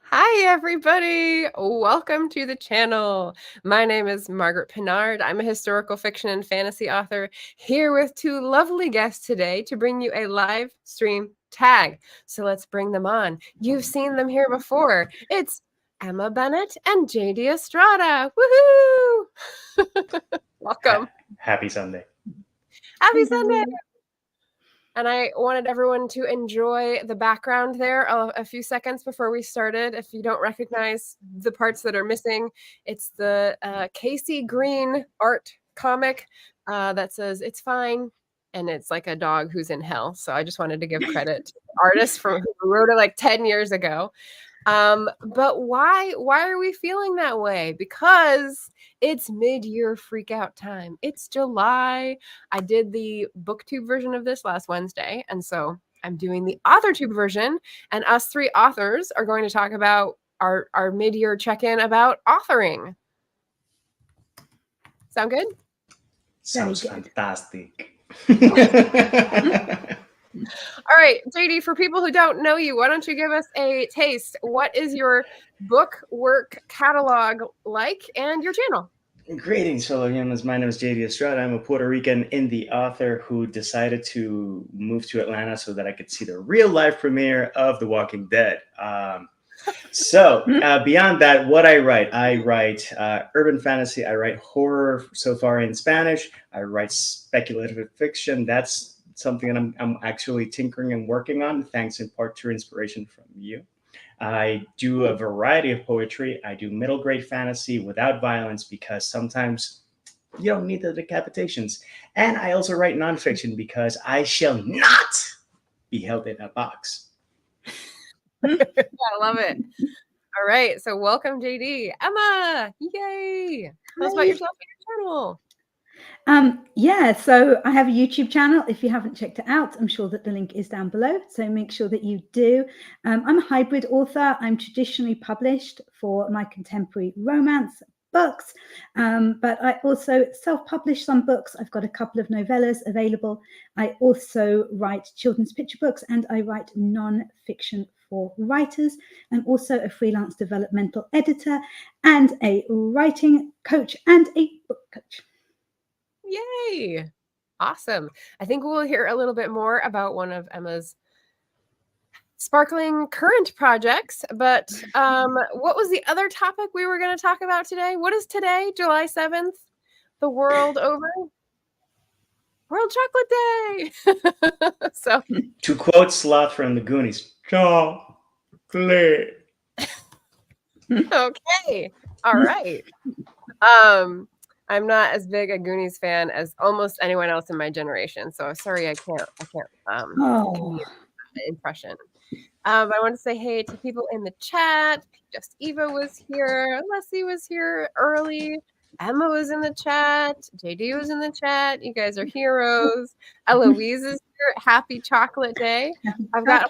Hi, everybody. Welcome to the channel. My name is Margaret Pinard. I'm a historical fiction and fantasy author here with two lovely guests today to bring you a live stream tag. So let's bring them on. You've seen them here before. It's Emma Bennett and JD Estrada. Woohoo! Welcome. Happy Sunday. Happy Sunday. And I wanted everyone to enjoy the background there a few seconds before we started. If you don't recognize the parts that are missing, it's the Casey Green art comic that says, "It's fine." And it's like a dog who's in hell. So I just wanted to give credit to the artist who wrote it like 10 years ago. But why are we feeling that way? Because it's mid-year freak out time. It's July. I did the booktube version of this last Wednesday, and so I'm doing the authortube version, and us three authors are going to talk about our mid-year check-in about authoring. Sound good? Sounds fantastic. All right, JD, for people who don't know you, why don't you give us a taste? What is your book work catalog like and your channel? Greetings, fellow humans. My name is JD Estrada. I'm a Puerto Rican indie author who decided to move to Atlanta so that I could see the real life premiere of The Walking Dead. Beyond that, what I write urban fantasy, I write horror so far in Spanish, I write speculative fiction. That's something that I'm actually tinkering and working on, thanks in part to inspiration from you. I do a variety of poetry. I do middle grade fantasy without violence because sometimes you don't need the decapitations. And I also write nonfiction because I shall not be held in a box. I love it. All right, so welcome, JD. Emma, yay! Tell us about yourself and your channel. So I have a YouTube channel. If you haven't checked it out, I'm sure that the link is down below. So make sure that you do. I'm a hybrid author. I'm traditionally published for my contemporary romance books, but I also self-publish some books. I've got a couple of novellas available. I also write children's picture books and I write non-fiction for writers. I'm also a freelance developmental editor and a writing coach and a book coach. Yay! Awesome. I think we'll hear a little bit more about one of Emma's sparkling current projects, but what was the other topic we were going to talk about today? What is today, July 7th? The world over? World Chocolate Day! So, to quote Sloth from the Goonies, chocolate. Okay. All right. I'm not as big a Goonies fan as almost anyone else in my generation, so sorry I can't impression. I want to say hey to people in the chat. Just Eva was here. Leslie was here early. Emma was in the chat. JD was in the chat. You guys are heroes. Eloise is here. Happy Chocolate Day. I've got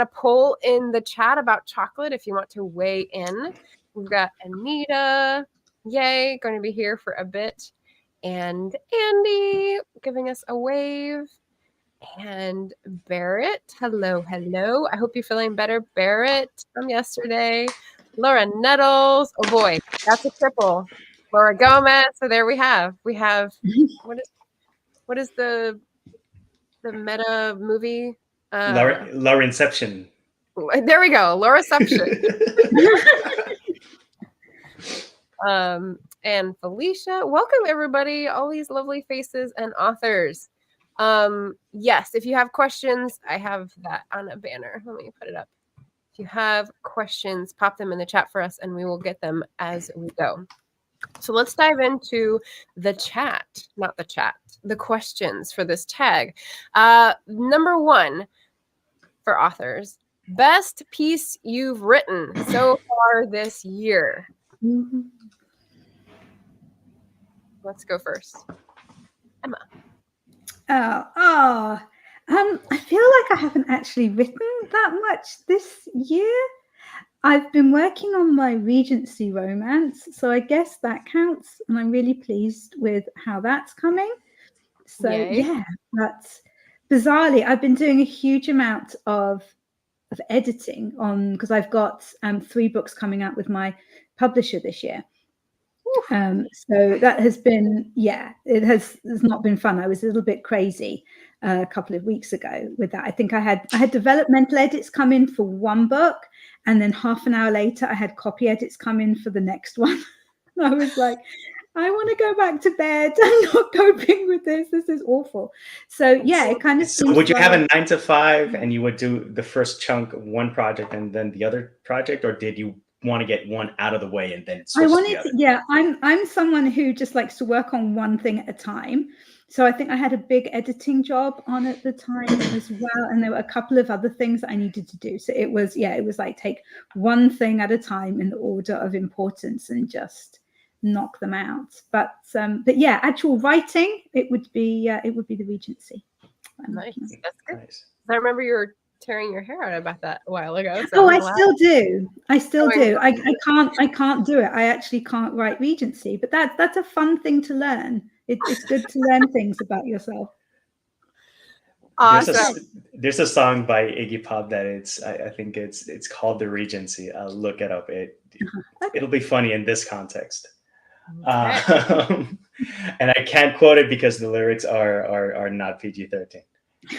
a poll in the chat about chocolate if you want to weigh in. We've got Anita. Yay, going to be here for a bit. And Andy giving us a wave. And Barrett, hello. I hope you're feeling better, Barrett, from yesterday. Laura Nettles, oh boy, that's a triple. Laura Gomez, so there we have what is the meta movie? Laura Inception. There we go, Lauraception. And Felicia, welcome everybody, all these lovely faces and authors. Yes, if you have questions, I have that on a banner. Let me put it up. If you have questions, pop them in the chat for us and we will get them as we go. So let's dive into the chat, not the chat, the questions for this tag. Number one for authors, best piece you've written so far this year. Let's go first. Emma. I feel like I haven't actually written that much this year. I've been working on my Regency romance, so I guess that counts, and I'm really pleased with how that's coming. So yeah, that's bizarrely, I've been doing a huge amount of editing on, because I've got 3 books coming out with my publisher this year. So that has been, it has not been fun. I was a little bit crazy a couple of weeks ago with that. I think I had developmental edits come in for one book, and then half an hour later I had copy edits come in for the next one. I was like, I want to go back to bed. I'm not coping with this. This is awful. So it kind of. So would you have a 9 to 5 and you would do the first chunk of one project and then the other project, or did you want to get one out of the way and then switch to the other? I'm someone who just likes to work on one thing at a time. So I think I had a big editing job on at the time as well, and there were a couple of other things that I needed to do. So it was like take one thing at a time in the order of importance and just knock them out. But actual writing, it would be the Regency. Nice, that's good. Nice. I remember you were tearing your hair out about that a while ago. So I still do. I can't do it. I actually can't write Regency, but that's a fun thing to learn. It's good to learn things about yourself. Awesome. There's a song by Iggy Pop that I think it's called The Regency. I'll look it up. It'll be funny in this context. Okay. And I can't quote it because the lyrics are not PG-13.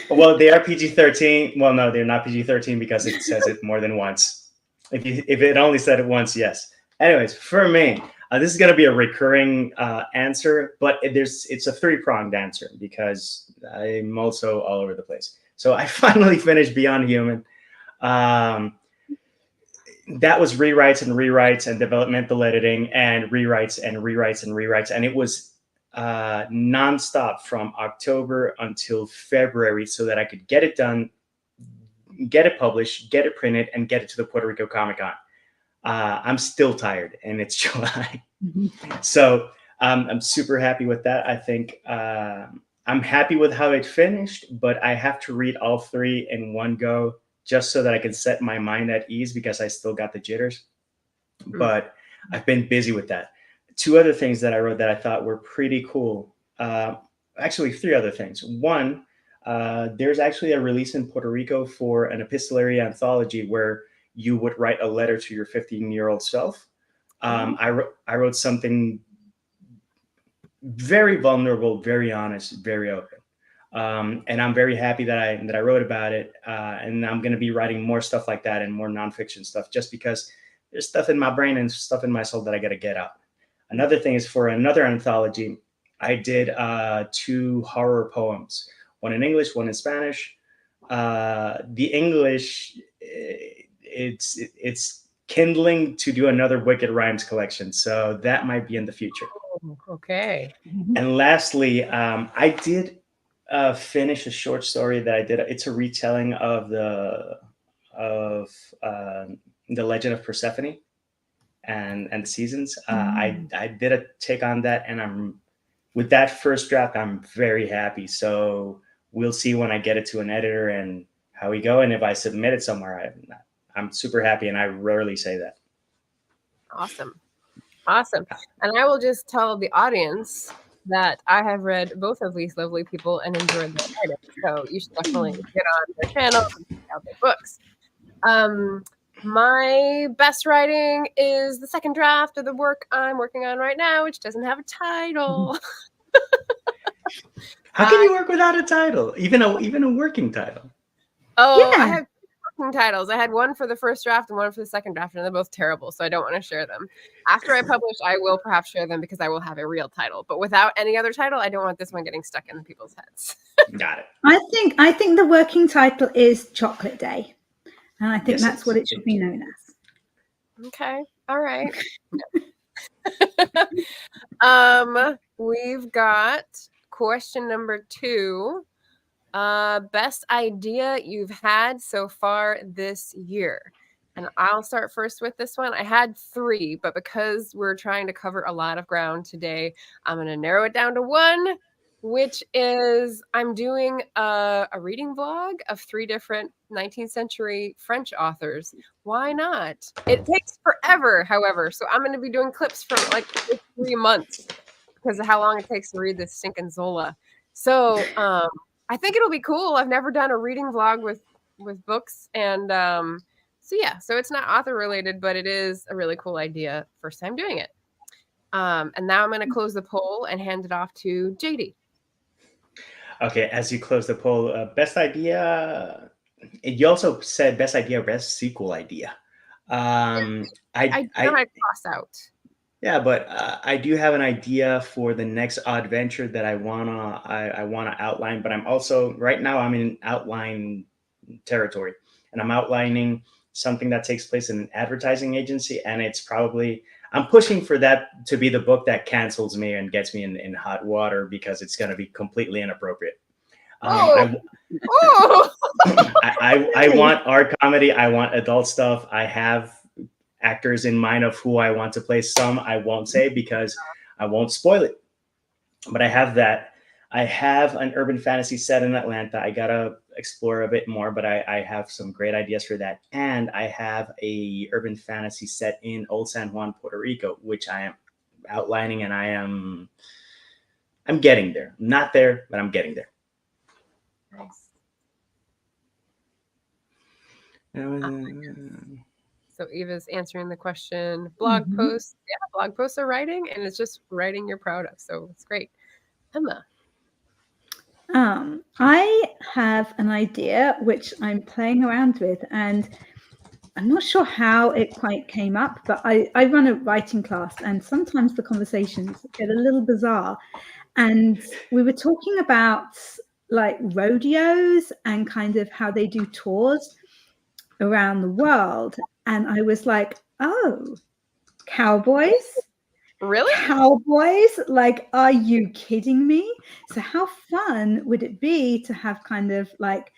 Well, they are PG-13. Well, no, they're not PG-13 because it says it more than once. If it only said it once, yes. Anyways, for me, this is going to be a recurring answer, but it's a 3-pronged answer because I'm also all over the place. So I finally finished Beyond Human. That was rewrites and developmental editing and rewrites, and it was nonstop from October until February so that I could get it done, get it published, get it printed, and get it to the Puerto Rico Comic-Con. I'm still tired, and it's July. So I'm super happy with that. I think I'm happy with how it finished, but I have to read all 3 in one go just so that I can set my mind at ease because I still got the jitters. But I've been busy with that. 2 other things that I wrote that I thought were pretty cool. Actually, 3 other things. One, there's actually a release in Puerto Rico for an epistolary anthology where you would write a letter to your 15-year-old self. I wrote something very vulnerable, very honest, very open. And I'm very happy that I wrote about it. And I'm going to be writing more stuff like that and more nonfiction stuff just because there's stuff in my brain and stuff in my soul that I got to get out. Another thing is for another anthology, I did 2 horror poems, one in English, one in Spanish. The English, it's kindling to do another Wicked Rhymes collection. So that might be in the future. Oh, okay. And lastly, I did finish a short story that I did. It's a retelling of the Legend of Persephone and the seasons. I did a take on that, and with that first draft, I'm very happy. So we'll see when I get it to an editor and how we go. And if I submit it somewhere, I'm super happy, and I rarely say that. Awesome. And I will just tell the audience that I have read both of these lovely people and enjoyed their writing. So you should definitely get on their channel and check out their books. My best writing is the second draft of the work I'm working on right now, which doesn't have a title. How can you work without a title? Even a working title? Oh, yeah. I have 2 working titles. I had one for the first draft and one for the second draft, and they're both terrible, so I don't want to share them. After I publish, I will perhaps share them because I will have a real title. But without any other title, I don't want this one getting stuck in people's heads. Got it. I think the working title is Chocolate Day. And I think that's what it should be known as. Okay. All right. We've got question number 2. Best idea you've had so far this year. And I'll start first with this one. I had 3, but because we're trying to cover a lot of ground today, I'm going to narrow it down to 1, which is I'm doing a reading vlog of 3 different 19th century French authors. Why not? It takes forever, however. So I'm going to be doing clips from like 3 months because of how long it takes to read this stinking Zola. So I think it'll be cool. I've never done a reading vlog with with books. And so it's not author related, but it is a really cool idea. First time doing it. And now I'm going to close the poll and hand it off to JD. Okay, as you close the poll, best idea. You also said best idea, best sequel idea. I don't know how to cross out. Yeah, but I do have an idea for the next adventure that I wanna outline. But I'm also right now I'm in outline territory, and I'm outlining something that takes place in an advertising agency, and it's probably I'm pushing for that to be the book that cancels me and gets me in hot water because it's going to be completely inappropriate. I want art comedy. I want adult stuff. I have actors in mind of who I want to play. Some I won't say because I won't spoil it. But I have that. I have an urban fantasy set in Atlanta. I gotta explore a bit more, but I have some great ideas for that. And I have a urban fantasy set in Old San Juan, Puerto Rico, which I am outlining, and I'm getting there. I'm not there, but I'm getting there. Nice. Uh, So Eva's answering the question. Blog posts. Yeah, blog posts are writing, and it's just writing you're proud of. So it's great. Emma. I have an idea which I'm playing around with, and I'm not sure how it quite came up, but I run a writing class, and sometimes the conversations get a little bizarre. And we were talking about like rodeos and kind of how they do tours around the world. And I was like, oh, cowboys? Really? Cowboys? Like, are you kidding me? So how fun would it be to have kind of like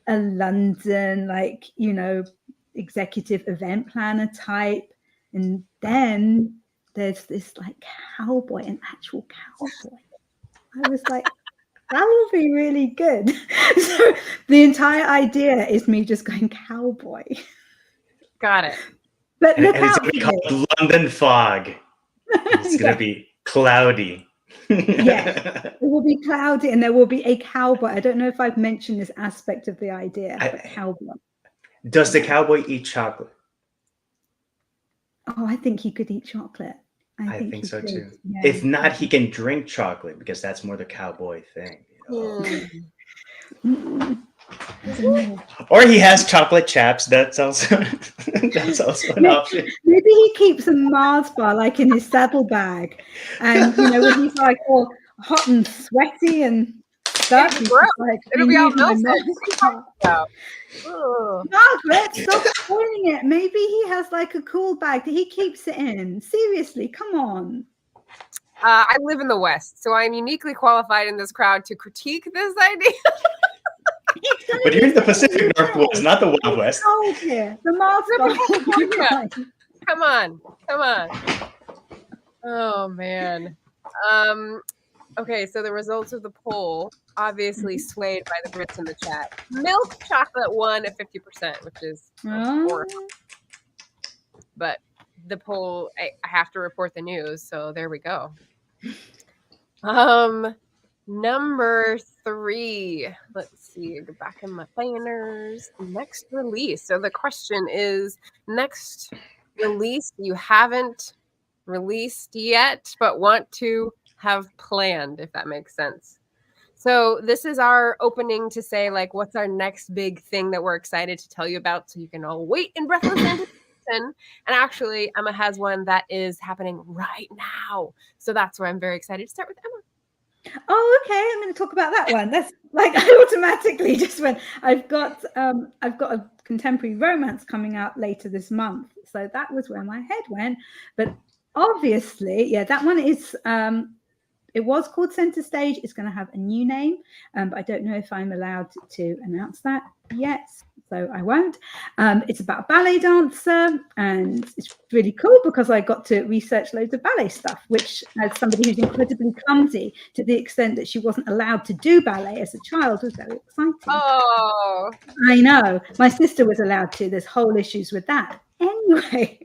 a London, like, you know, executive event planner type, and then there's this like cowboy, an actual cowboy. I was like, that would be really good. So the entire idea is me just going cowboy. Got it. But look and it's out going to be for called London Fog. It's going to be cloudy. Yes, it will be cloudy, and there will be a cowboy. I don't know if I've mentioned this aspect of the idea, but cowboy. Does the cowboy eat chocolate? Oh, I think he could eat chocolate. I think so could. too. Yeah. If not, he can drink chocolate because that's more the cowboy thing. Or he has chocolate chaps. That's also an option. Maybe he keeps a Mars bar like in his saddlebag, and you know when he's like all hot and sweaty and stuff, he's just like, it'll be all melted. Margaret, stop spoiling it. Maybe he has like a cool bag that he keeps it in. Seriously, come on. I live in the West, so I'm uniquely qualified in this crowd to critique this idea. But you're in the Pacific Northwest, not the Wild West. Oh dear, the Mars bar. Come on. Oh man. Okay, so the results of the poll obviously swayed by the Brits in the chat. Milk chocolate won at 50%, which is horrible. But the poll, I have to report the news, so there we go. Number 3. Let's see. Go back in my planners. Next release. So the question is, next release you haven't released yet, but want to have planned, if that makes sense. So this is our opening to say, like, what's our next big thing that we're excited to tell you about, so you can all wait in breathless anticipation. And actually, Emma has one that is happening right now. So that's where I'm very excited to start with Emma. Oh, okay. I'm going to talk about that one. That's like I automatically just went. I've got a contemporary romance coming out later this month, so that was where my head went. But obviously, yeah, that one is. It was called Center Stage. It's going to have a new name, but I don't know if I'm allowed to announce that yet, so I won't. It's about a ballet dancer, and it's really cool because I got to research loads of ballet stuff, which, as somebody who's incredibly clumsy to the extent that she wasn't allowed to do ballet as a child, was very exciting. Oh, I know. My sister was allowed to. There's whole issues with that. Anyway,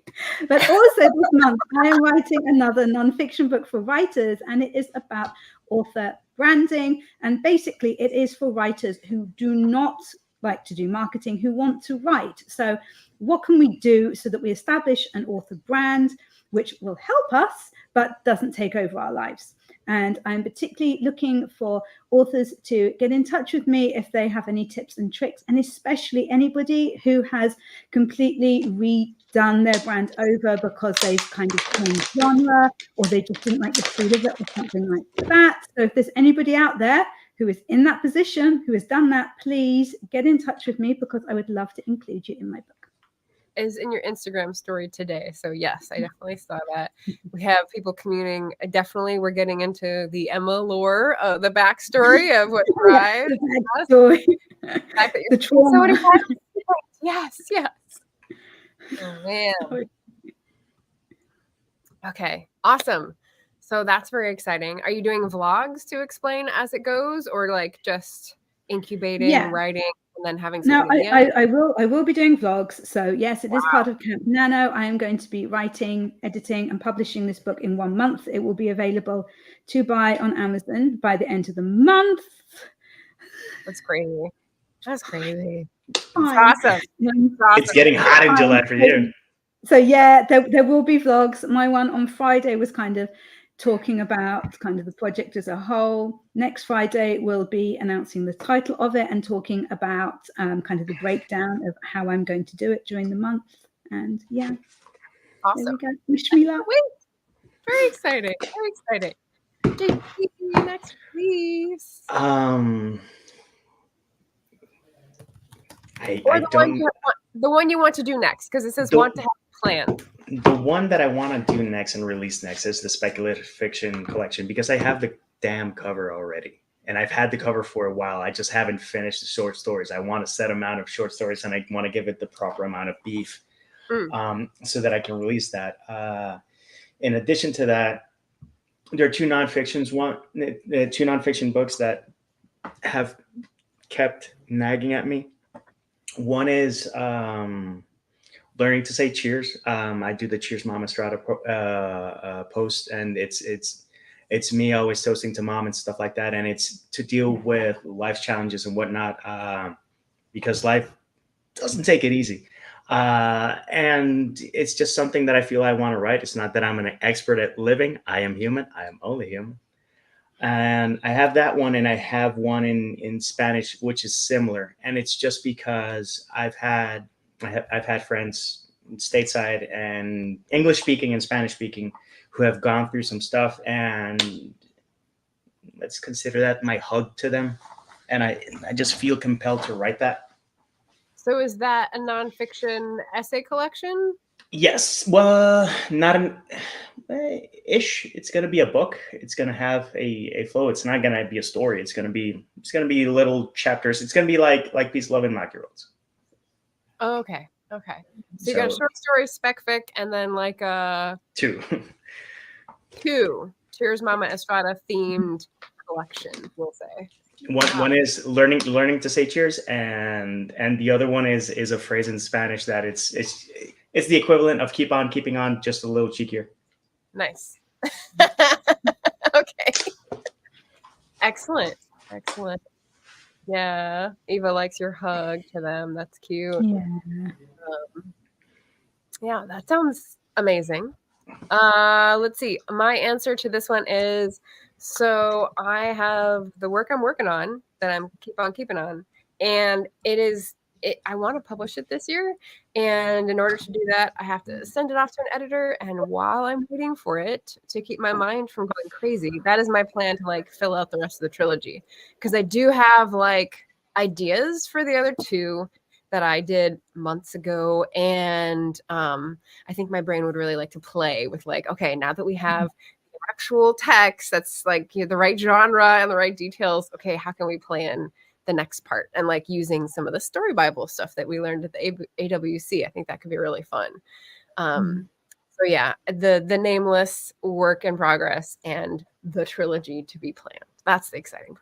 but also this month I am writing another nonfiction book for writers, and it is about author branding. And basically it is for writers who do not like to do marketing, who want to write. So what can we do so that we establish an author brand which will help us but doesn't take over our lives? And I'm particularly looking for authors to get in touch with me if they have any tips and tricks, and especially anybody who has completely redone their brand over because they've kind of changed genre, or they just didn't like the feel of it, or something like that. So if there's anybody out there who is in that position, who has done that, please get in touch with me, because I would love to include you in my book. Is in your Instagram story today. So yes, I definitely saw that. We have people communing. Definitely, we're getting into the Emma lore, the backstory of what drives the trauma. Yes. Oh man. Okay, awesome. So that's very exciting. Are you doing vlogs to explain as it goes, or like just incubating, writing, and then having some I will be doing vlogs. So yes, it is part of Camp Nano. I am going to be writing, editing, and publishing this book in 1 month. It will be available to buy on Amazon by the end of the month. That's crazy. That's crazy. It's awesome. It's getting hot in July for you. So yeah, there will be vlogs. My one on Friday was kind of talking about kind of the project as a whole. Next Friday we'll be announcing the title of it and talking about kind of the breakdown of how I'm going to do it during the month. And yeah, awesome. There we go. Wish me luck. Very exciting. Very exciting. JP, next, please. The one you want to do next, because it says want to have a plan. The one that I want to do next and release next is the speculative fiction collection, because I have the damn cover already. And I've had the cover for a while. I just haven't finished the short stories. I want a set amount of short stories, and I want to give it the proper amount of beef so that I can release that. In addition to that, there are two nonfiction books that have kept nagging at me. One is learning to say cheers. I do the Cheers Mama Strata post, and it's me always toasting to mom and stuff like that. And it's to deal with life's challenges and whatnot, because life doesn't take it easy. And it's just something that I feel I want to write. It's not that I'm an expert at living. I am human. I am only human. And I have that one, and I have one in Spanish, which is similar. And it's just because I've had friends stateside and English speaking and Spanish speaking who have gone through some stuff, and let's consider that my hug to them. And I just feel compelled to write that. So is that a nonfiction essay collection? Yes. Well, not an ish. It's going to be a book. It's going to have a flow. It's not going to be a story. It's going to be little chapters. It's going to be like Peace, Love, and Mackerels. Oh, okay. So you got a short story, spec fic, and then like two Cheers Mama Estrada themed collection, we'll say. One is learning to say cheers, and the other one is a phrase in Spanish that it's the equivalent of keep on keeping on, just a little cheekier. Nice. Okay. Excellent. Yeah, Eva likes your hug to them. That's cute. Yeah, that sounds amazing. Let's see. My answer to this one is, so I have the work I'm working on that I'm keep on keeping on, and I want to publish it this year. And in order to do that, I have to send it off to an editor. And while I'm waiting for it, to keep my mind from going crazy, that is my plan to like fill out the rest of the trilogy. Because I do have like ideas for the other two that I did months ago. And I think my brain would really like to play with like, okay, now that we have the actual text that's like the right genre and the right details, okay, how can we plan the next part, and like using some of the Story Bible stuff that we learned at the AWC. I think that could be really fun. So yeah, the nameless work in progress and the trilogy to be planned. That's the exciting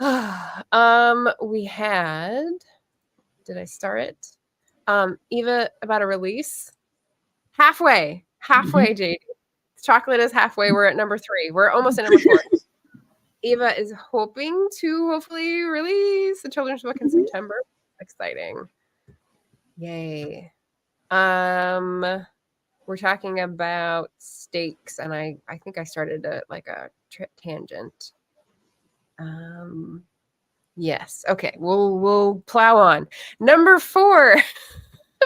part. We had, did I start it? Eva, about a release. Halfway, JD. Chocolate is halfway. We're at number 3. We're almost at number 4. Ava is hoping to hopefully release a children's book in September. Exciting. Yay. We're talking about stakes, and I think I started a tangent. Yes. Okay. We'll plow on. Number 4,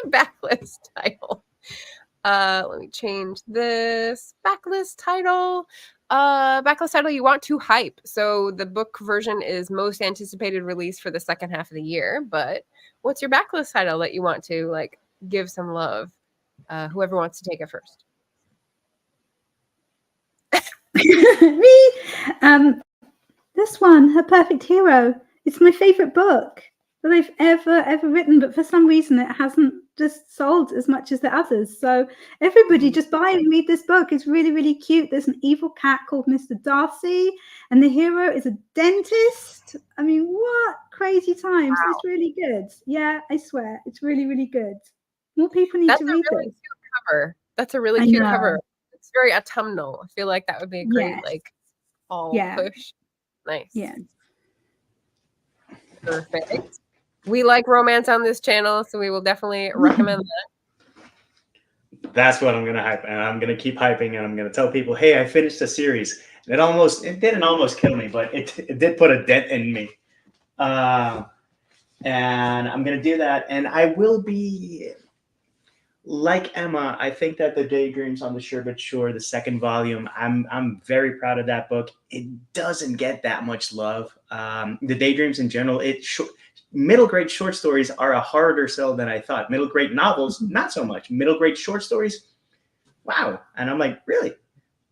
backlist title. Let me change this backlist title. Backlist title you want to hype. So the book version is most anticipated release for the second half of the year. But what's your backlist title that you want to give some love? Whoever wants to take it first. Me. This one, Her Perfect Hero. It's my favorite book that I've ever written, but for some reason it hasn't just sold as much as the others. So everybody just buy and read this book. It's really, really cute. There's an evil cat called Mr. Darcy, and the hero is a dentist. I mean, what crazy times. Wow. It's really good. Yeah, I swear. It's really, really good. More people need to read this. Cute cover. That's a really cute cover. It's very autumnal. I feel like that would be a great fall push. Nice. Yeah. Perfect. We like romance on this channel, so we will definitely recommend that. That's what I'm gonna hype, and I'm gonna keep hyping, and I'm gonna tell people, hey, I finished a series. It didn't almost kill me, but it did put a dent in me. And I'm gonna do that, and I will be like Emma. I think that the Daydreams on the Sherbet Shore, the second volume, I'm very proud of that book. It doesn't get that much love. The Daydreams in general, middle grade short stories are a harder sell than I thought. Middle grade novels, not so much. Middle grade short stories, wow. And I'm like, really?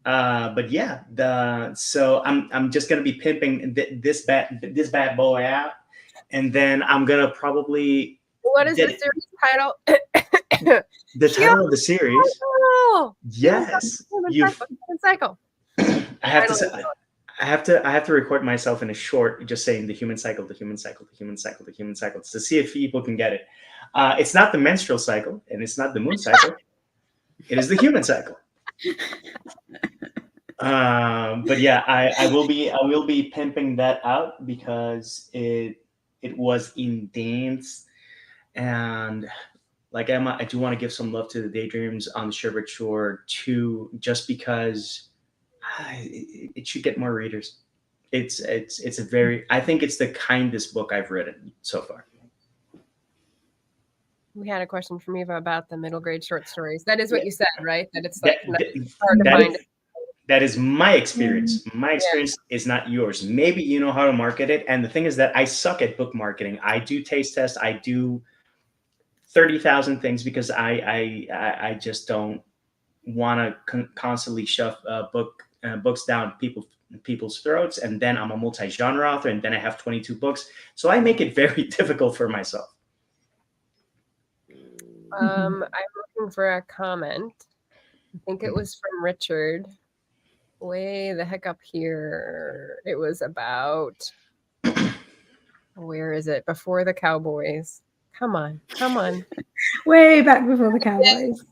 But yeah, so I'm just gonna be pimping this bad boy out, and then I'm gonna probably. What is the series title? The title of the series. Oh, yes, Human Cycle. I have to record myself in a short, just saying the human cycle, the human cycle, the human cycle, the human cycle, to see if people can get it. It's not the menstrual cycle, and it's not the moon cycle. It is the human cycle. But yeah, I will be pimping that out because it was intense, and like Emma, I do want to give some love to the Daydreams on the Sherbet Shore too, just because. It should get more readers. It's a very, I think it's the kindest book I've written so far. We had a question from Eva about the middle grade short stories. That is what you said, right? That it's like hard to find. That is my experience. My experience is not yours. Maybe you know how to market it. And the thing is that I suck at book marketing. I do taste tests. I do 30,000 things because I just don't want to constantly shove books down people's throats, and then I'm a multi-genre author, and then I have 22 books, so I make it very difficult for myself. I'm looking for a comment. I think it was from Richard. Way the heck up here. It was about where is it? Before the Cowboys. Come on. Way back before the Cowboys.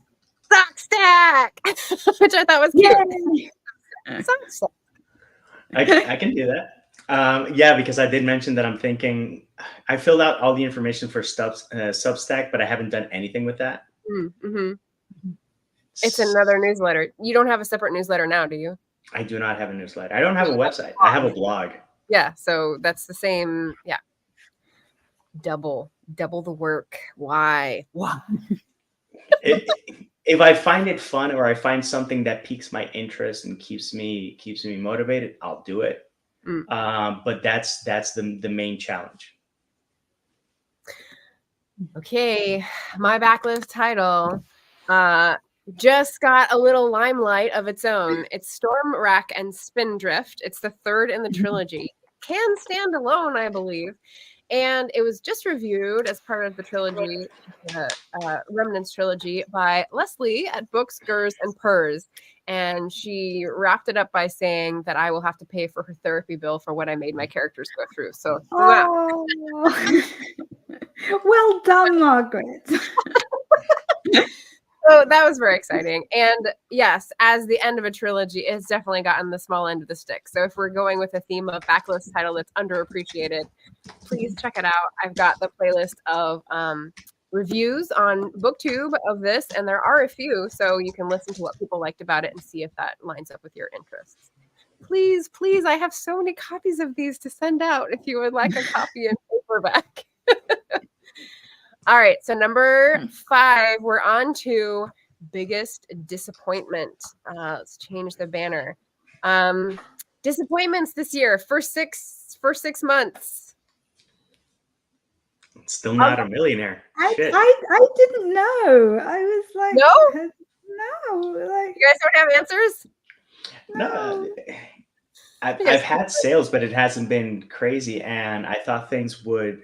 Sock stack, which I thought was cute. I can do that. Yeah, because I did mention that I'm thinking I filled out all the information for Substack, but I haven't done anything with that. Mm-hmm. It's another newsletter. You don't have a separate newsletter now, do you? I do not have a newsletter. I don't have a website. I have a blog. Yeah, so that's the same. Yeah, double the work. Why? If I find it fun, or I find something that piques my interest and keeps me motivated, I'll do it. But that's the main challenge. Okay, my backlist title just got a little limelight of its own. It's Storm Rack and Spindrift. It's the third in the trilogy. Can stand alone, I believe. And it was just reviewed as part of the trilogy, Remnants trilogy, by Leslie at Books, Gers, and Purrs. And she wrapped it up by saying that I will have to pay for her therapy bill for what I made my characters go through. So, wow. Well done, Margaret. So that was very exciting. And yes, as the end of a trilogy, it's definitely gotten the small end of the stick. So if we're going with a theme of backlist title that's underappreciated, please check it out. I've got the playlist of reviews on BookTube of this, and there are a few, so you can listen to what people liked about it and see if that lines up with your interests. Please, please, I have so many copies of these to send out if you would like a copy in paperback. All right, so number 5, we're on to biggest disappointment. Let's change the banner. Disappointments this year, first six months. Still not a millionaire. Shit. I didn't know. I was like, No? No. Like, You guys don't have answers? No. I've had sales, but it hasn't been crazy. And I thought things would.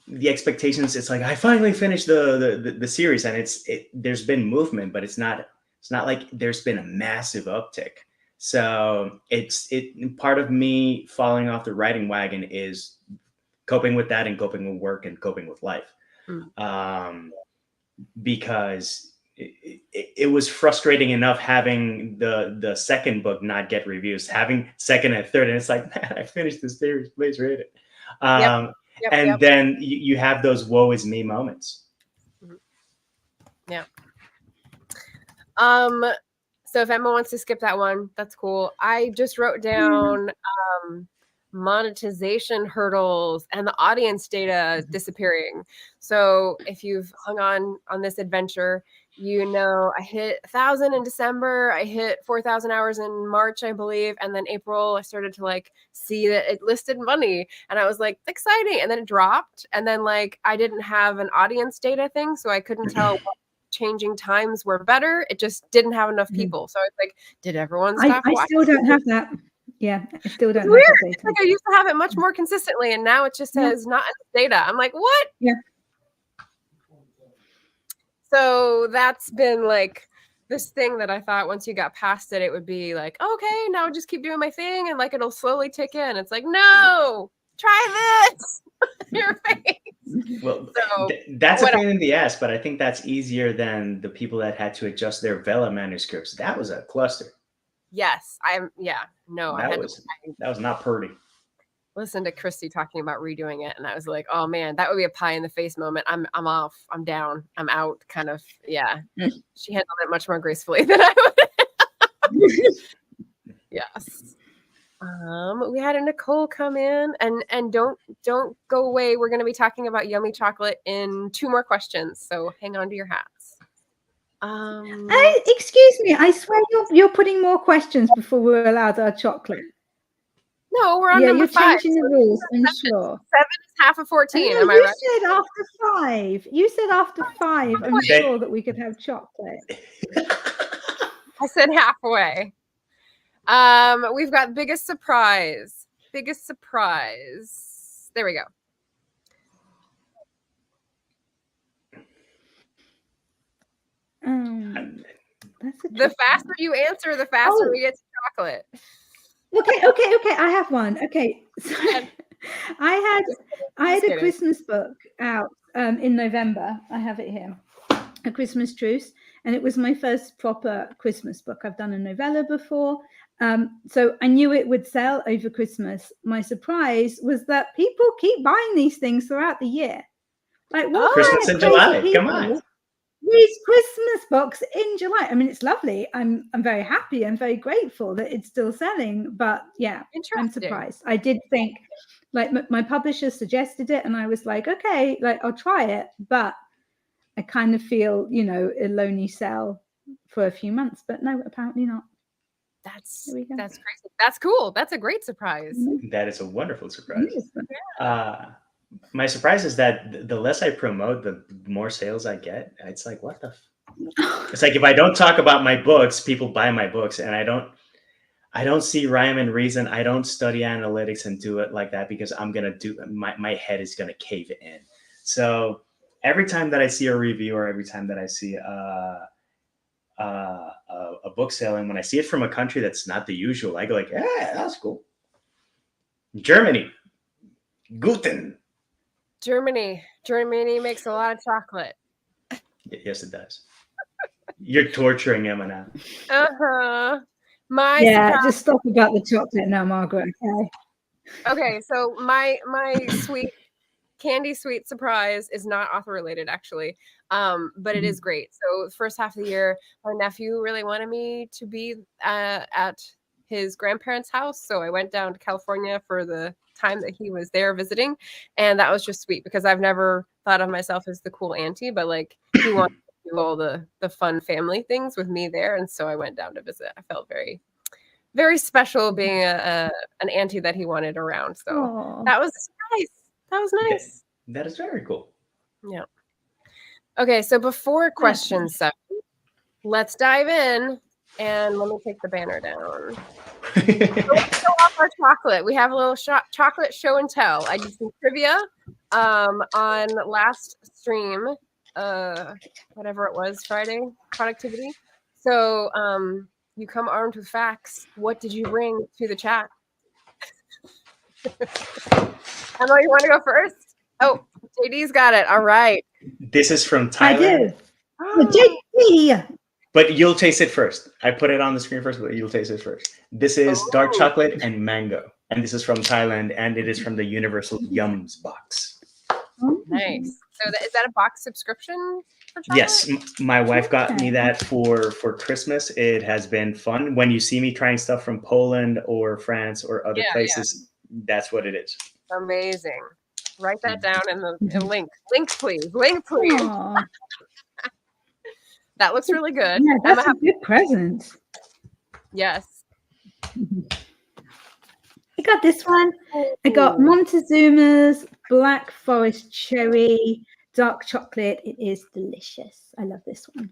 The expectations, it's like I finally finished the series, and there's been movement, but it's not like there's been a massive uptick. So part of me falling off the writing wagon is coping with that and coping with work and coping with life. Because it was frustrating enough having the second book not get reviews, having second and third, and it's like, man, I finished the series, please read it. Yep. Then you have those woe is me moments. Yeah. So if Emma wants to skip that one, that's cool. I just wrote down monetization hurdles and the audience data disappearing. So if you've hung on this adventure, you know, I hit 1,000 in December, I hit 4,000 hours in March, I believe. And then April, I started to like see that it listed money and I was like, exciting. And then it dropped. And then like, I didn't have an audience data thing. So I couldn't tell what changing times were better. It just didn't have enough people. So it's like, did everyone stop watching? I still don't have that. Yeah, I still don't have weird. that data. It's like I used to have it much more consistently, and now it just says not enough data. I'm like, what? Yeah. So that's been like this thing that I thought once you got past it, it would be like, okay, now just keep doing my thing, and like it'll slowly tick in. It's like, no, try this. Your face. Well, so, that's a pain in the ass, but I think that's easier than the people that had to adjust their Vella manuscripts. That was a cluster. Yes, that was not pretty. Listen to Christy talking about redoing it, and I was like, oh man, that would be a pie in the face moment. I'm off, I'm down, I'm out, kind of. Yeah, she handled it much more gracefully than I would. Yes. We had a Nicole come in, and don't go away. We're going to be talking about yummy chocolate in 2 more questions, so hang on to your hats. Excuse me, I swear you're putting more questions before we're allowed our chocolate. No, we're on number 5. You're changing the rules, I'm sure. 7 is half of 14. Am I right? You said after 5. You said after 5. I'm sure that we could have chocolate. I said halfway. We've got biggest surprise. Biggest surprise. There we go. The faster you answer, the faster we get to chocolate. Okay. I have one. Okay. So I had a Christmas book out in November. I have it here. A Christmas Truce. And it was my first proper Christmas book. I've done a novella before. So I knew it would sell over Christmas. My surprise was that people keep buying these things throughout the year. Like, what? Christmas in July. Come on. These Christmas books in July. I mean, it's lovely. I'm very happy. I'm very grateful that it's still selling. But yeah, I'm surprised. I did think, like, my publisher suggested it, and I was like, okay, like I'll try it. But I kind of feel, it'll only sell for a few months. But no, apparently not. That's crazy. That's cool. That's a great surprise. That is a wonderful surprise. My surprise is that the less I promote, the more sales I get. It's like, what the? It's like if I don't talk about my books, people buy my books, and I don't see rhyme and reason. I don't study analytics and do it like that because I'm gonna do my head is gonna cave in. So every time that I see a review or every time that I see a book sale, and when I see it from a country that's not the usual, I go like, yeah, that's cool. Germany, Guten. Germany makes a lot of chocolate. Yes, it does. You're torturing Emma now. Uh-huh. My Yeah, surprise. just stop about the chocolate now, Margaret. Okay. Okay, so my sweet candy sweet surprise is not author related actually, but it is great. So first half of the year, my nephew really wanted me to be at his grandparents' house, so I went down to California for the time that he was there visiting, and that was just sweet because I've never thought of myself as the cool auntie, but like he wanted to do all the fun family things with me there, and so I went down to visit. I felt very very special being an auntie that he wanted around. So Aw. that was nice. That was nice. That is very cool. Yeah. Okay, so before question 7, let's dive in and let me take the banner down. Let's show off our chocolate. We have a little chocolate show and tell. I did some trivia on last stream, whatever it was, Friday productivity. So you come armed with facts. What did you bring to the chat? Emma, you want to go first? Oh, JD's got it. All right. This is from I Thailand. do. Oh, JP. But you'll taste it first. I put it on the screen first, but you'll taste it first. This is dark Oh. chocolate and mango. And this is from Thailand, and it is from the Universal Yums box. Nice. So is that a box subscription for chocolate? Yes, my wife got me that for Christmas. It has been fun. When you see me trying stuff from Poland or France or other places, that's what it is. Amazing. Write that down in the link. Link, please. Link, please. Aw. That looks really good. Yeah, that's Emma, a good present. yes. I got this one. I got Montezuma's Black Forest Cherry Dark Chocolate. It is delicious. I love this one.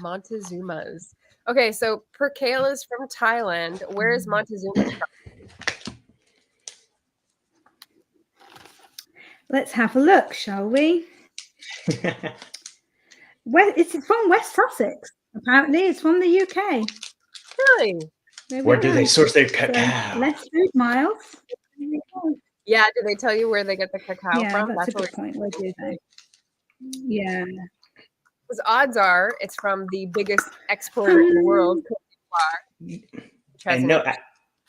Montezuma's. Okay, so Percale is from Thailand. Where is Montezuma's from? Let's have a look, shall we? It's from West Sussex. Apparently, it's from the UK. Really? There we Where do go. they source their So, cacao? less food miles. There we go. Yeah, do they tell you where they get the cacao Yeah, from? that's a what good point. Where do they? Yeah. Because odds are it's from the biggest exporter in the world, Cote d'Ivoire, which has And an no,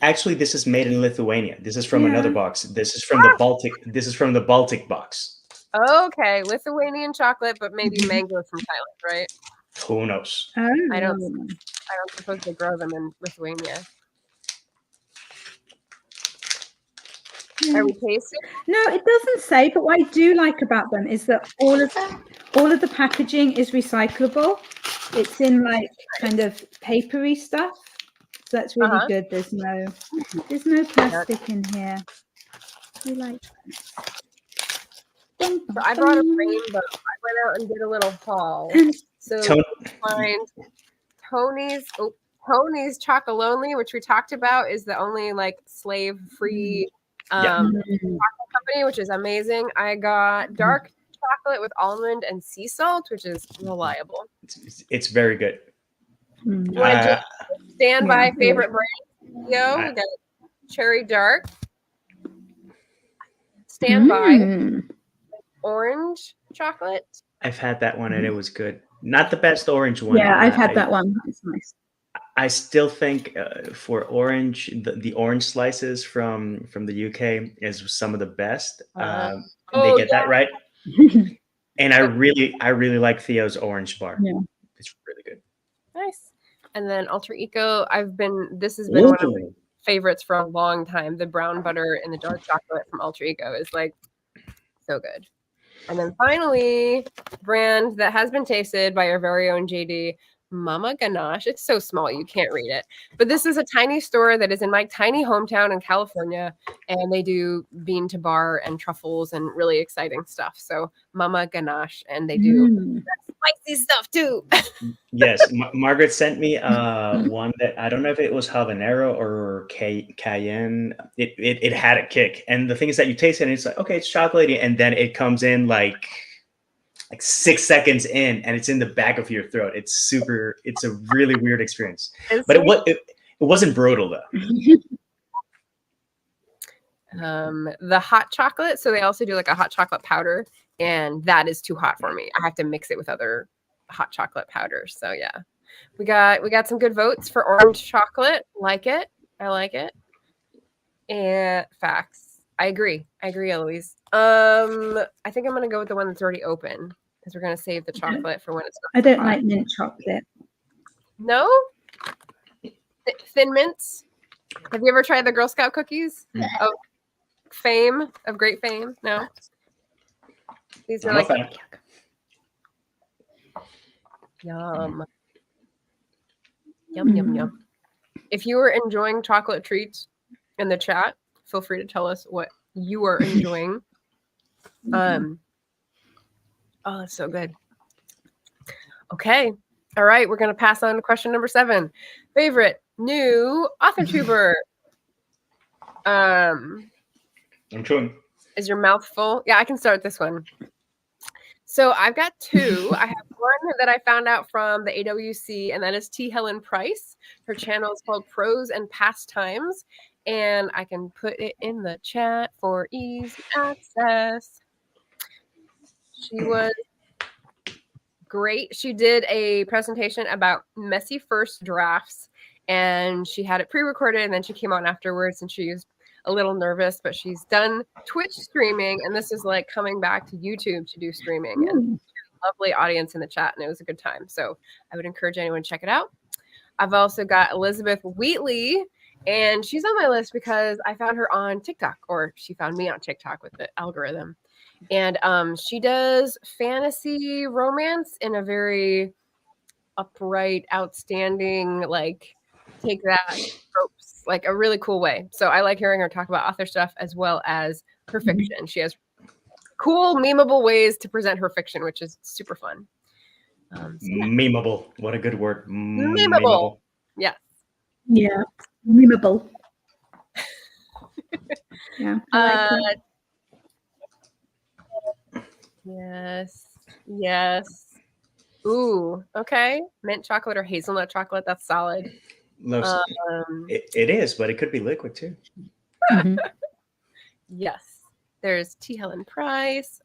actually, this is made in Lithuania. This is from Yeah. another box. This is from the Baltic. This is from the Baltic box. Okay, Lithuanian chocolate, but maybe mango from Thailand, right? Who knows? Oh. I don't suppose they grow them in Lithuania. Are we tasting? No, it doesn't say. But what I do like about them is that all of the packaging is recyclable. It's in like kind of papery stuff, so that's really good. There's no plastic in here. We like that. So I brought a rainbow. I went out and did a little haul. So find Tony's Chocolonely, which we talked about, is the only like slave-free chocolate company, which is amazing. I got dark chocolate with almond and sea salt, which is reliable. It's very good. You want to stand by favorite brand? Yo, we got cherry dark. Stand by orange chocolate. I've had that one and it was good. Not the best orange one. Yeah, I've had that one. It's nice. I still think for orange, the orange slices from the UK is some of the best. They get that right. And I really like Theo's orange bar. Yeah. It's really good. Nice. And then Ultra Eco, this has been one of my favorites for a long time. The brown butter and the dark chocolate from Ultra Eco is like so good. And then finally, brand that has been tasted by our very own JD, Mama Ganache. It's so small you can't read it. But this is a tiny store that is in my tiny hometown in California, and they do bean to bar and truffles and really exciting stuff. So Mama Ganache, and they do spicy stuff too. Yes, Margaret sent me one that I don't know if it was habanero or cayenne. It had a kick, and the thing is that you taste it and it's like, okay, it's chocolatey, and then it comes in like 6 seconds in, and it's in the back of your throat. It's a really weird experience, but it wasn't brutal though. The hot chocolate, so they also do like a hot chocolate powder, and that is too hot for me. I have to mix it with other hot chocolate powders. So yeah, we got some good votes for orange chocolate. Like it. I like it. And facts. I agree, Eloise. I think I'm gonna go with the one that's already open because we're gonna save the chocolate for when it's not. I don't like mint chocolate. No? Thin mints? Have you ever tried the Girl Scout cookies? Of fame, of great fame? No? These are like yum. Yum. If you were enjoying chocolate treats in the chat, feel free to tell us what you are enjoying. Oh, that's so good. Okay. All right. We're going to pass on to question number 7. Favorite new author tuber. I'm chewing. Is your mouth full? Yeah, I can start this one. So I've got 2. I have one that I found out from the AWC, and that is T. Helen Price. Her channel is called Prose and Pastimes, and I can put it in the chat for easy access. She was great. She did a presentation about messy first drafts, and she had it pre-recorded, and then she came on afterwards, and she was a little nervous, but she's done Twitch streaming, and this is like coming back to YouTube to do streaming. And lovely audience in the chat, and it was a good time. So I would encourage anyone to check it out. I've also got Elizabeth Wheatley, and she's on my list because I found her on TikTok, or she found me on TikTok with the algorithm. And she does fantasy romance in a very upright, outstanding, like take that tropes, like a really cool way. So I like hearing her talk about author stuff as well as her fiction. She has cool, memeable ways to present her fiction, which is super fun. Memeable. What a good word. Memeable. Yes. Yeah. Memeable. Yeah. I like it. Yes. Ooh, okay. Mint chocolate or hazelnut chocolate. That's solid. It is, but it could be liquid too. Mhm. Yes. There's T. Helen Price.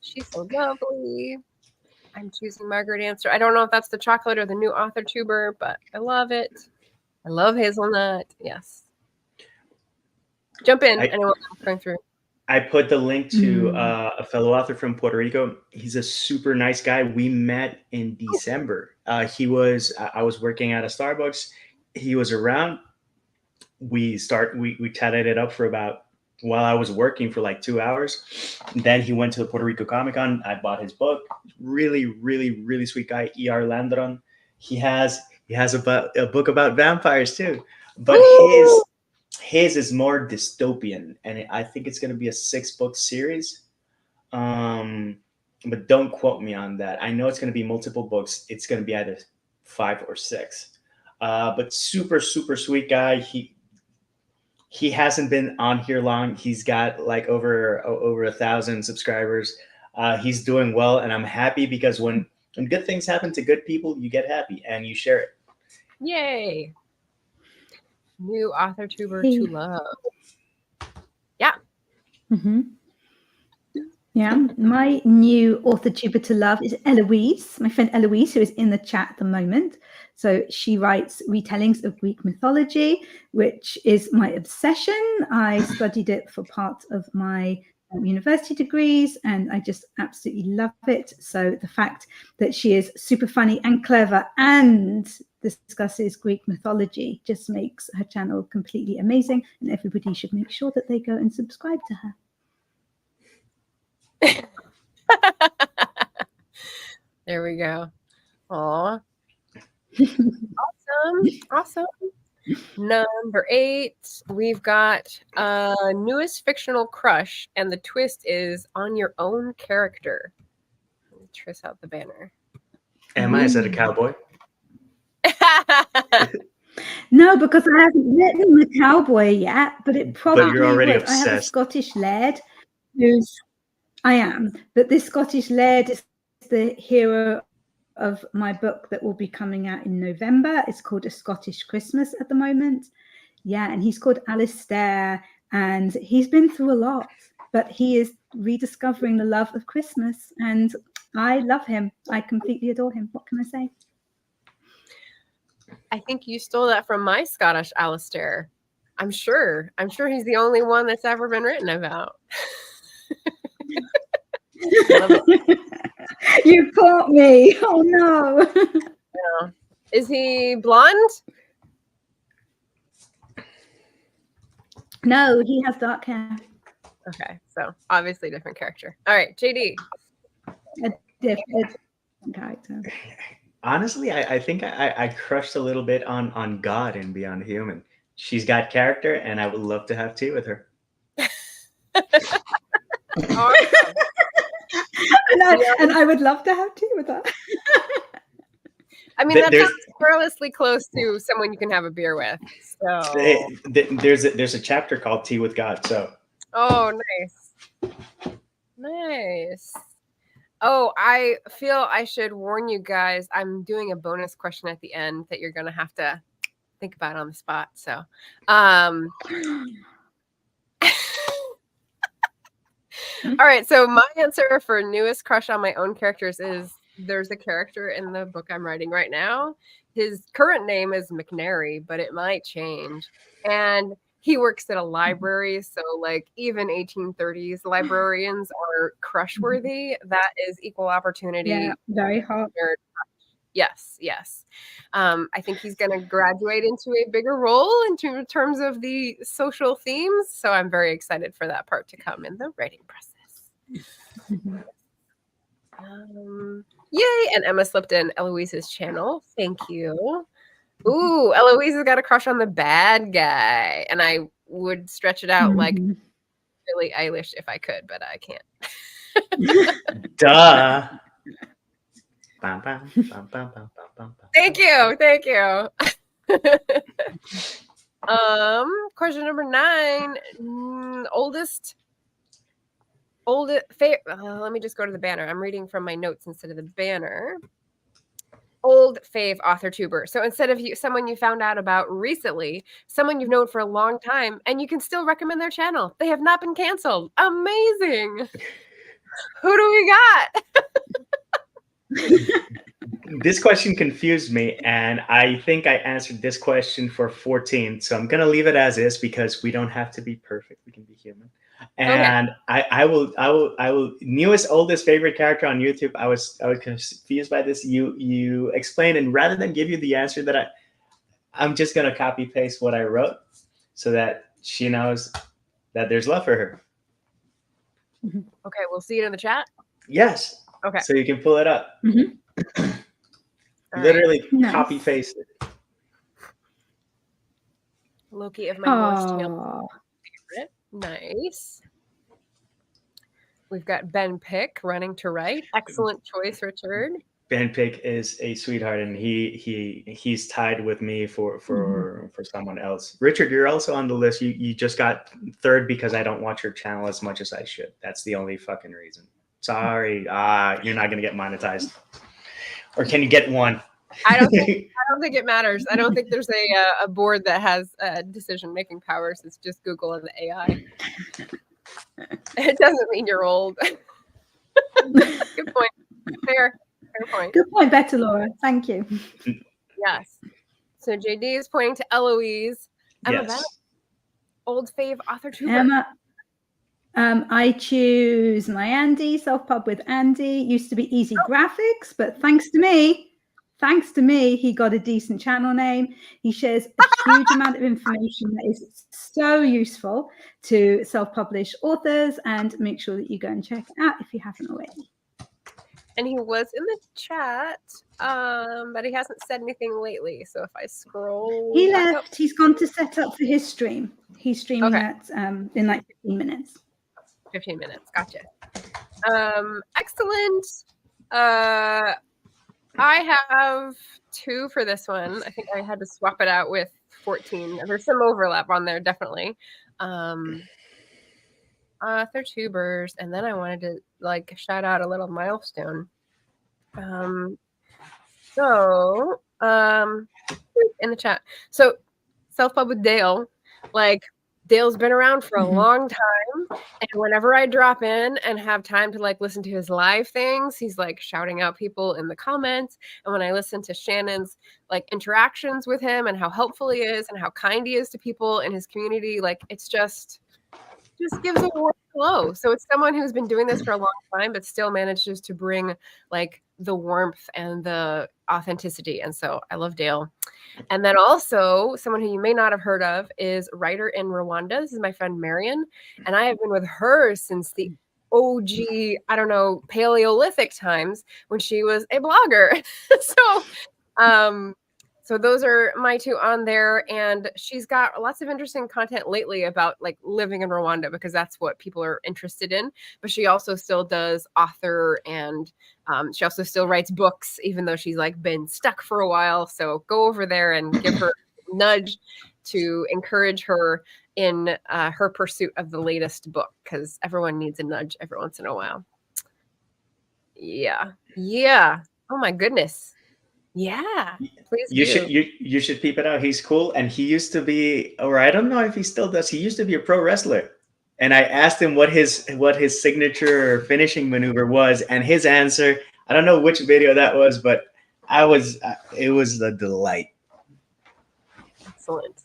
She's so lovely. I'm choosing Margaret Answer. I don't know if that's the chocolate or the new author tuber, but I love it. I love hazelnut. Yes. Jump in. Anyone going through? I put the link to a fellow author from Puerto Rico. He's a super nice guy. We met in December. I was working at a Starbucks. He was around. We chatted it up for about, while I was working for like 2 hours. Then he went to the Puerto Rico Comic Con. I bought his book. Really, really, really sweet guy. E.R. Landron. He has a book about vampires too, but his is more dystopian, and I think it's going to be a 6-book series. But don't quote me on that. I know it's going to be multiple books. It's going to be either 5 or 6. But super, super sweet guy. He hasn't been on here long. He's got like over 1,000 subscribers. He's doing well, and I'm happy because when good things happen to good people, you get happy and you share it. Yay. New author tuber to love. Yeah. Mm-hmm. Yeah. My new author tuber to love is Eloise, my friend Eloise, who is in the chat at the moment. So she writes retellings of Greek mythology, which is my obsession. I studied it for part of my university degrees, and I just absolutely love it. So the fact that she is super funny and clever and discusses Greek mythology just makes her channel completely amazing, and everybody should make sure that they go and subscribe to her. There we go. Aw. Awesome. Number 8, we've got newest fictional crush, and the twist is on your own character. Let me trace out the banner. Is that a cowboy? No, because I haven't written the cowboy yet, but it probably you're already would. obsessed. I have a Scottish laird I am, but this Scottish laird is the hero of my book that will be coming out in November. It's called A Scottish Christmas at the moment. Yeah, and he's called Alistair, and he's been through a lot, but he is rediscovering the love of Christmas, and I love him. I completely adore him. What can I say? I think you stole that from my Scottish Alistair. I'm sure he's the only one that's ever been written about. You caught me. Oh no. Yeah. Is he blonde? No, he has dark hair. Okay, so obviously different character. All right, JD. A different character. Honestly, I think I crushed a little bit on God in Beyond Human. She's got character, and I would love to have tea with her. Awesome. And I would love to have tea with her. I mean, that sounds perilously close to someone you can have a beer with. So There's a chapter called Tea with God. So. Oh, nice. Oh, I feel I should warn you guys. I'm doing a bonus question at the end that you're gonna have to think about on the spot. So, all right. So my answer for newest crush on my own characters is there's a character in the book I'm writing right now. His current name is McNary, but it might change. And he works at a library. So like even 1830s librarians are crush worthy. That is equal opportunity. Yeah, very hot. Yes. I think he's going to graduate into a bigger role in terms of the social themes. So I'm very excited for that part to come in the writing process. Yay! And Emma slipped in Eloise's channel. Thank you. Ooh, Eloise has got a crush on the bad guy. And I would stretch it out like Billie Eilish if I could, but I can't. Duh. Thank you. Question number 9. Let me just go to the banner. I'm reading from my notes instead of the banner. Old fave author tuber. So instead of someone you found out about recently, someone you've known for a long time, and you can still recommend their channel. They have not been canceled. Amazing. Who do we got? This question confused me, and I think I answered this question for 14. So I'm gonna leave it as is because we don't have to be perfect. We can be human. And okay. I will newest, oldest favorite character on YouTube. I was confused by this. You explained, and rather than give you the answer that I'm just gonna copy paste what I wrote so that she knows that there's love for her. Okay, we'll see it in the chat. Yes. Okay. So you can pull it up. Literally Nice. Copy paste it. Loki of my Norse Tale favorite. Nice. We've got Ben Pick running to right. Excellent choice, Richard. Ben Pick is a sweetheart, and he's tied with me for someone else. Richard, you're also on the list. You just got third because I don't watch your channel as much as I should. That's the only fucking reason. Sorry, you're not gonna get monetized. Or can you get one? I don't think it matters. I don't think there's a board that has decision-making powers. It's just Google and the AI. It doesn't mean you're old. Good point. Fair point. Good point, Better Laura. Thank you. Yes. So JD is pointing to Eloise. Emma, yes. Old fave author tuber. Emma. I choose my Andy, self-pub with Andy. Used to be Easy Graphics, but thanks to me, he got a decent channel name. He shares a huge amount of information that is so useful to self-published authors, and make sure that you go and check it out if you haven't already. And he was in the chat, but he hasn't said anything lately. So if I scroll, he left. He's gone to set up for his stream. He's streaming that in like 15 minutes. 15 minutes. Gotcha. Excellent. I have 2 for this one. I think I had to swap it out with 14. There's some overlap on there, definitely. Author tubers, and then I wanted to shout out a little milestone. In the chat. So self-pub with Dale, Dale's been around for a Mhm. long time, and whenever I drop in and have time to like listen to his live things, he's like shouting out people in the comments. And when I listen to Shannon's like interactions with him and how helpful he is and how kind he is to people in his community, like it's just gives a warm glow. So it's someone who's been doing this for a long time, but still manages to bring like the warmth and the authenticity. And so I love Dale. And then also someone who you may not have heard of is a writer in Rwanda. This is my friend Marion. And I have been with her since the OG, I don't know, Paleolithic times when she was a blogger. So those are my two on there. And she's got lots of interesting content lately about like living in Rwanda because that's what people are interested in. But she also still does author and she also still writes books, even though she's like been stuck for a while. So go over there and give her a nudge to encourage her in her pursuit of the latest book because everyone needs a nudge every once in a while. Yeah. Oh my goodness. Yeah, please You should peep it out. He's cool, and he used to be, or I don't know if he still does. He used to be a pro wrestler, and I asked him what his signature finishing maneuver was, and his answer, I don't know which video that was, but it was a delight. Excellent.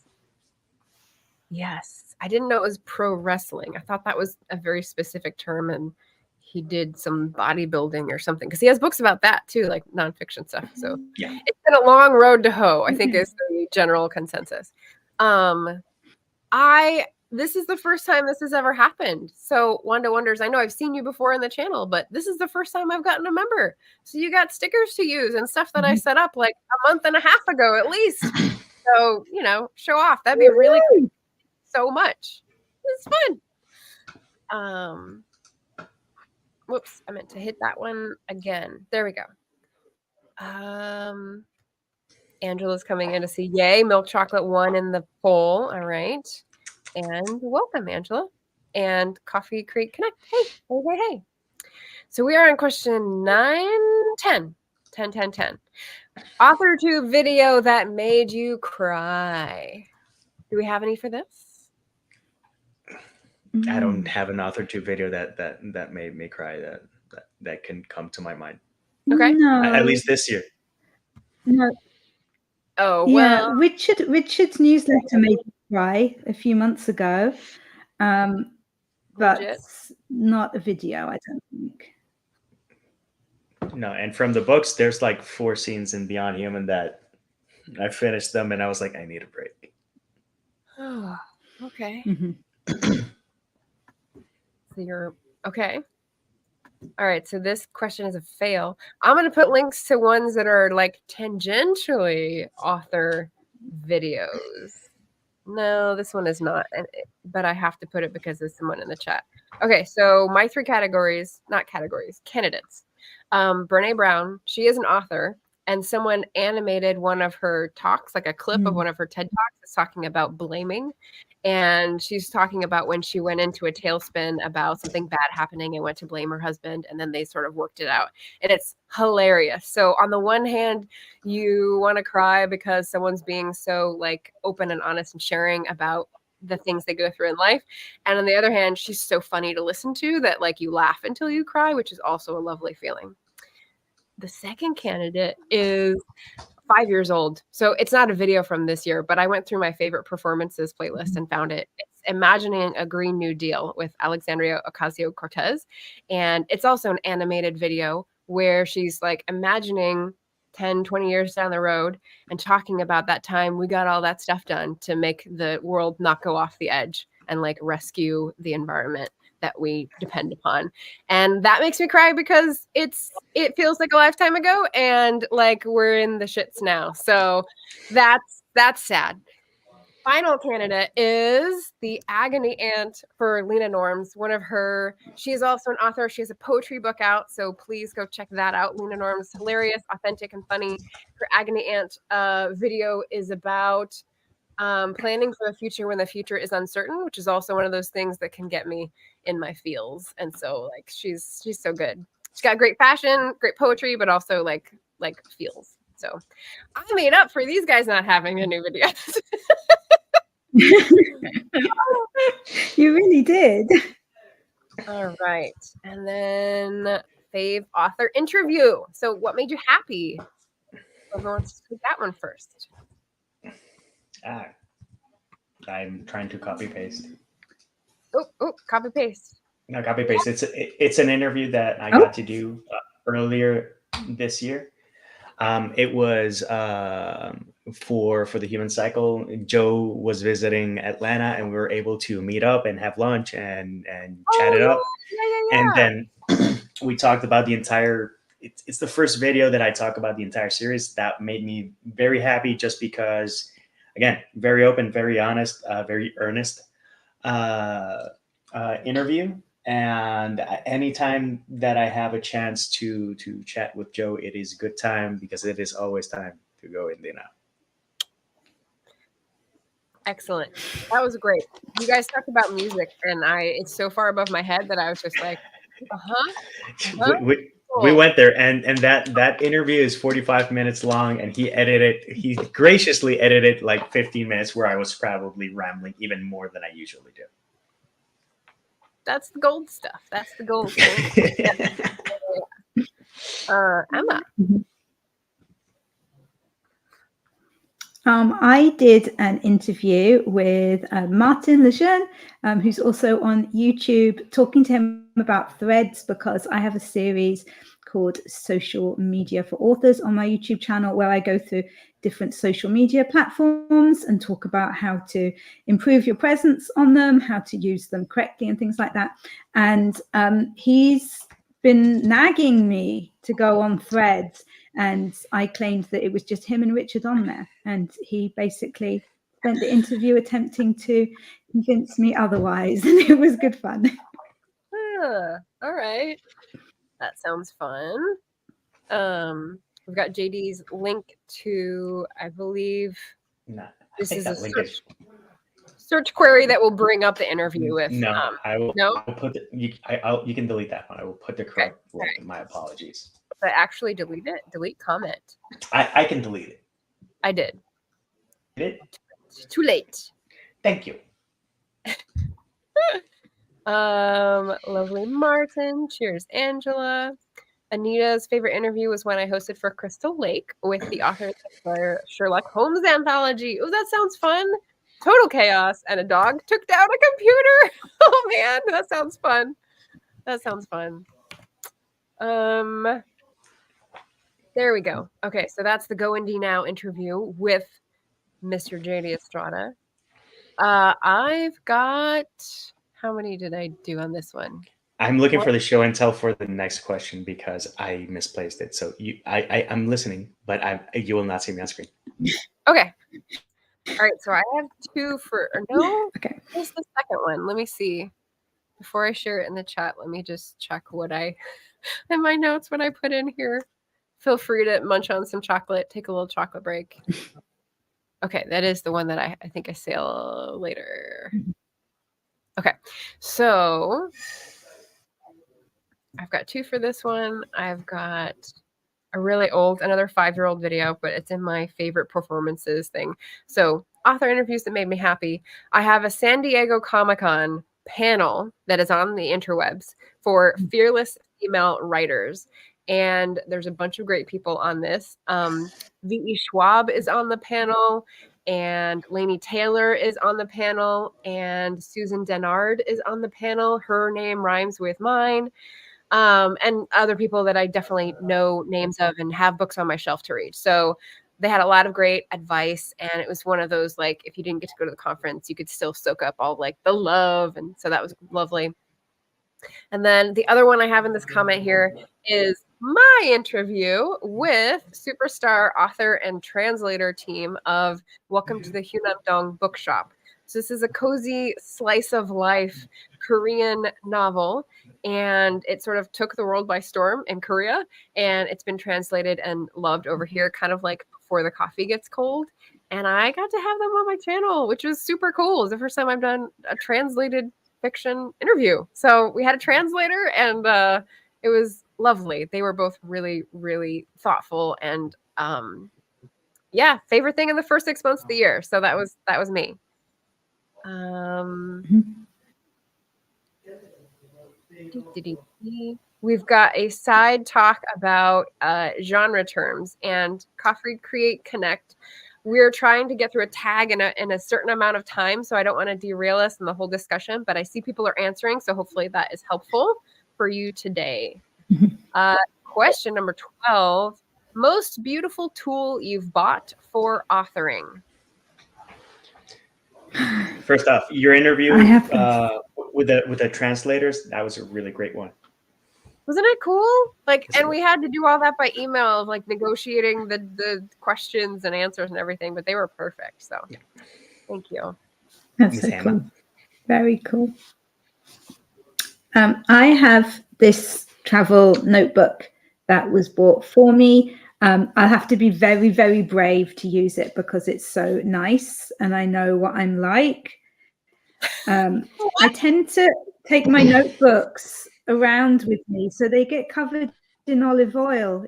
Yes, I didn't know it was pro wrestling. I thought that was a very specific term, and he did some bodybuilding or something because he has books about that too, like nonfiction stuff. So yeah, it's been a long road to hoe, I think is the general consensus. This is the first time this has ever happened. So Wanda Wonders, I know I've seen you before in the channel, but this is the first time I've gotten a member. So you got stickers to use and stuff that I set up like a month and a half ago at least. So, show off. That'd be really cool. So much. It's fun. Whoops, I meant to hit that one again. There we go. Angela's coming in to see. Yay, Milk Chocolate won in the poll. All right. And welcome, Angela. And Coffee Creek Connect. Hey. So we are on question 9, 10. 10. Author to video that made you cry. Do we have any for this? I don't have an author to video that made me cry that can come to my mind. Okay. No. At least this year. No. Oh, well. Yeah, Richard's newsletter made me cry a few months ago. But Legit. not a video, I don't think. No, and from the books, there's like 4 scenes in Beyond Human that I finished them and I was like, I need a break. Oh, okay. Mm-hmm. So you're okay. All right. So this question is a fail. I'm going to put links to ones that are like tangentially author videos. No, this one is not, but I have to put it because there's someone in the chat. Okay. So my 3 candidates. Brene Brown, she is an author, and someone animated one of her talks, like a clip of one of her TED Talks, talking about blaming. And she's talking about when she went into a tailspin about something bad happening and went to blame her husband, and then they sort of worked it out. And it's hilarious. So on the one hand, you want to cry because someone's being so like open and honest and sharing about the things they go through in life. And on the other hand, she's so funny to listen to that like you laugh until you cry, which is also a lovely feeling. The second candidate is 5 years old. So it's not a video from this year, but I went through my favorite performances playlist and found it. It's Imagining a Green New Deal with Alexandria Ocasio-Cortez. And it's also an animated video where she's like imagining 10, 20 years down the road and talking about that time we got all that stuff done to make the world not go off the edge and like rescue the environment that we depend upon. And that makes me cry because it feels like a lifetime ago and like we're in the shits now. So that's sad. Final candidate is the Agony Aunt for Lena Norms. She is also an author. She has a poetry book out. So please go check that out. Lena Norms, hilarious, authentic, and funny. Her Agony Aunt video is about planning for the future when the future is uncertain, which is also one of those things that can get me in my feels. And so like she's so good. She's got great fashion, great poetry, but also like feels. So I made up for these guys not having a new video. You really did. All right. And then fave author interview. So what made you happy? Whoever wants to take that one first. I'm trying to copy paste. Oh, copy paste. No, copy paste. It's an interview that I got to do earlier this year. It was for the Human Cycle. Joe was visiting Atlanta, and we were able to meet up and have lunch and chat it up. Yeah. And then we talked about the entire. It's the first video that I talk about the entire series. That made me very happy, just because, again, very open, very honest, very earnest interview. And anytime that I have a chance to chat with Joe, it is a good time, because it is always time to go in dinner. Excellent. That was great. You guys talked about music, and it's so far above my head that I was just like, We went there, and that interview is 45 minutes long, and he graciously edited like 15 minutes where I was probably rambling even more than I usually do. That's the gold stuff. That's the gold. Emma. I did an interview with Martin Lejeune, who's also on YouTube, talking to him about Threads, because I have a series called Social Media for Authors on my YouTube channel, where I go through different social media platforms and talk about how to improve your presence on them, how to use them correctly, and things like that. And he's been nagging me to go on Threads, and I claimed that it was just him and Richard on there, and he basically spent the interview attempting to convince me otherwise, and it was good fun. All right, that sounds fun. We've got JD's link to, I believe, this is a search query that will bring up the interview with. I will. No, I'll put you can delete that one. I will put the correct link. Right. My apologies. But actually, delete it. Delete comment. I can delete it. I did. Too late. Thank you. Lovely Martin. Cheers, Angela. Anita's favorite interview was when I hosted for Crystal Lake with the author of Sherlock Holmes anthology. Oh, that sounds fun. Total chaos, and a dog took down a computer. Oh man, that sounds fun. There we go. Okay, so that's the Go Indie Now interview with Mr. JD Estrada. I've got, how many did I do on this one? I'm looking for the show and tell for the next question, because I misplaced it. So I'm listening, but you will not see me on screen. Okay. All right. So I have two Okay. Here's the second one. Let me see. Before I share it in the chat, let me just check what in my notes when I put in here. Feel free to munch on some chocolate. Take a little chocolate break. Okay, that is the one that I think I say later. Okay, so I've got two for this one. I've got a really old, another 5-year-old video, but it's in my favorite performances thing. So author interviews that made me happy. I have a San Diego Comic-Con panel that is on the interwebs for fearless female writers. And there's a bunch of great people on this. V.E. Schwab is on the panel, and Laini Taylor is on the panel, and Susan Dennard is on the panel. Her name rhymes with mine. And other people that I definitely know names of and have books on my shelf to read. So they had a lot of great advice, and it was one of those, like, if you didn't get to go to the conference, you could still soak up all like the love. And so that was lovely. And then the other one I have in this comment here is my interview with superstar author and translator team of Welcome to the Hunamdong Bookshop. So this is a cozy slice of life Korean novel, and it sort of took the world by storm in Korea, and it's been translated and loved over here, kind of like Before the Coffee Gets Cold. And I got to have them on my channel, which was super cool. It's the first time I've done a translated fiction interview. So we had a translator, and it was lovely. They were both really, really thoughtful, and favorite thing in the first 6 months of the year. So that was me. We've got a side talk about genre terms and Coffee Create Connect. We're trying to get through a tag in a certain amount of time, so I don't want to derail us in the whole discussion, but I see people are answering, so hopefully that is helpful for you today. Question number 12, most beautiful tool you've bought for authoring? First off, your interview I have with the translators, that was a really great one. Wasn't it cool? Like, and we had to do all that by email, like negotiating the questions and answers and everything, but they were perfect. So thank you. That's Miss so Hannah? cool. Very cool. I have this travel notebook that was bought for me. I'll have to be very, very brave to use it because it's so nice and I know what I'm like. I tend to take my notebooks around with me so they get covered in olive oil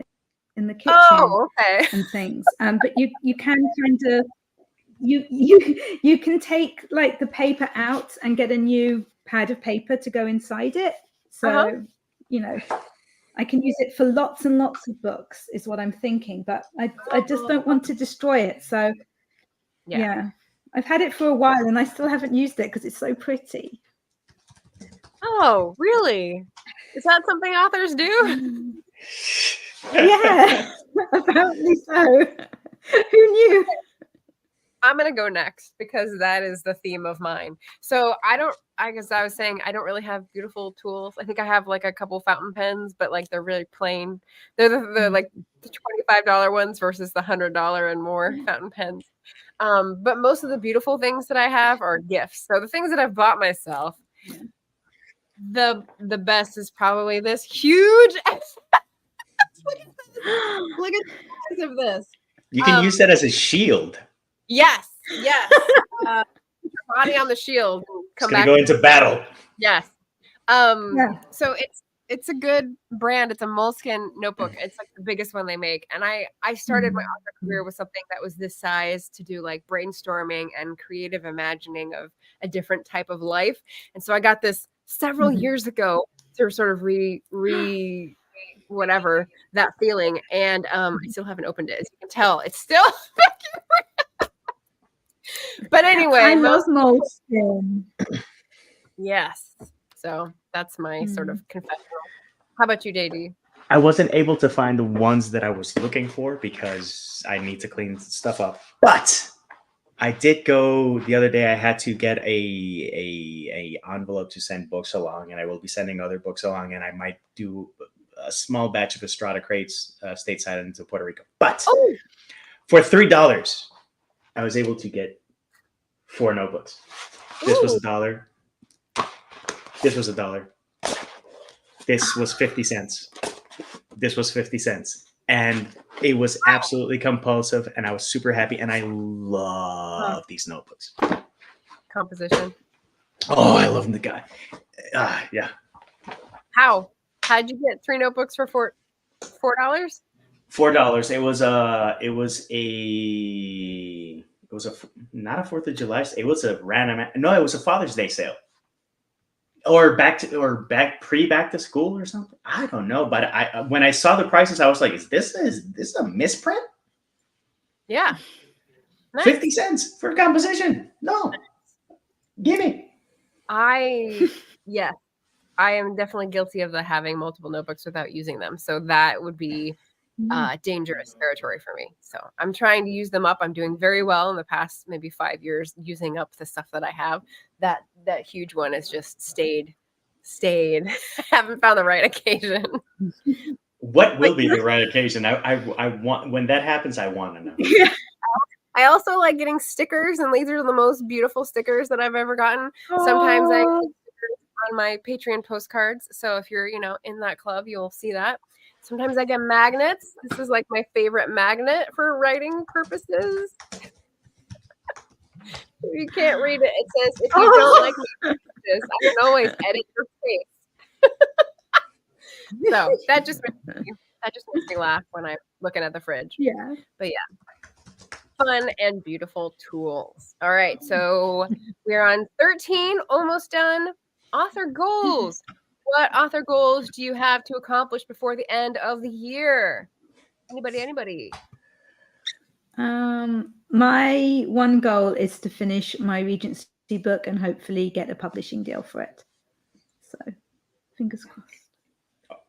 in the kitchen Okay. and things. But you can kind of you can take like the paper out and get a new pad of paper to go inside it. So you know, I can use it for lots and lots of books is what I'm thinking, but I just don't want to destroy it. So yeah, I've had it for a while and I still haven't used it because it's so pretty. Oh, really? Is that something authors do? Yeah, apparently so. Who knew? I'm going to go next because that is the theme of mine. So I guess I was saying I don't really have beautiful tools. I think I have like a couple fountain pens, but like they're really plain. They're the like the $25 ones versus the $100 and more fountain pens. But most of the beautiful things that I have are gifts. So the things that I've bought myself, the best is probably this huge. Look at this. Look at the size of this. You can use that as a shield. Yes. Body on the shield. It's gonna go into battle. Yes. So it's a good brand. It's a Moleskine notebook. It's like the biggest one they make. And I started my author career with something that was this size to do like brainstorming and creative imagining of a different type of life. And so I got this several years ago to sort of whatever that feeling. And I still haven't opened it. As you can tell, it's still but anyway, I love Moleskine. Yes. So that's my sort of confessional. How about you, JD? I wasn't able to find the ones that I was looking for because I need to clean stuff up. But I did go the other day. I had to get a envelope to send books along, and I will be sending other books along, and I might do a small batch of Estrada crates stateside into Puerto Rico. But for $3, I was able to get 4 notebooks. This was $1. This was $1. This was 50 cents. This was 50 cents. And it was absolutely compulsive, and I was super happy, and I love these notebooks. Composition. Oh, I love them, the guy. Yeah. How'd you get 3 notebooks for $4? $4. It was not a 4th of July. It was a random. No, it was a Father's Day sale. Or back to school or something. I don't know, but when I saw the prices, I was like, "Is this a misprint?" Yeah, nice. 50 cents for composition. No, give me. Yes, I am definitely guilty of having multiple notebooks without using them. So that would be dangerous territory for me. So I'm trying to use them up. I'm doing very well in the past maybe 5 years using up the stuff that I have. That huge one has just stayed. Haven't found the right occasion. What will be the right occasion? I want, when that happens, I want to know. Yeah. I also like getting stickers, and these are the most beautiful stickers that I've ever gotten. Sometimes I get stickers on my Patreon postcards. So if you're, in that club, you'll see that. Sometimes I get magnets. This is like my favorite magnet for writing purposes. You can't read it. It says, if you don't like me, I can always edit your face. So that just makes me laugh when I'm looking at the fridge. Yeah. But yeah. Fun and beautiful tools. All right. So we're on 13, almost done. Author goals. What author goals do you have to accomplish before the end of the year? Anybody? My one goal is to finish my Regency book and hopefully get a publishing deal for it. So, fingers crossed.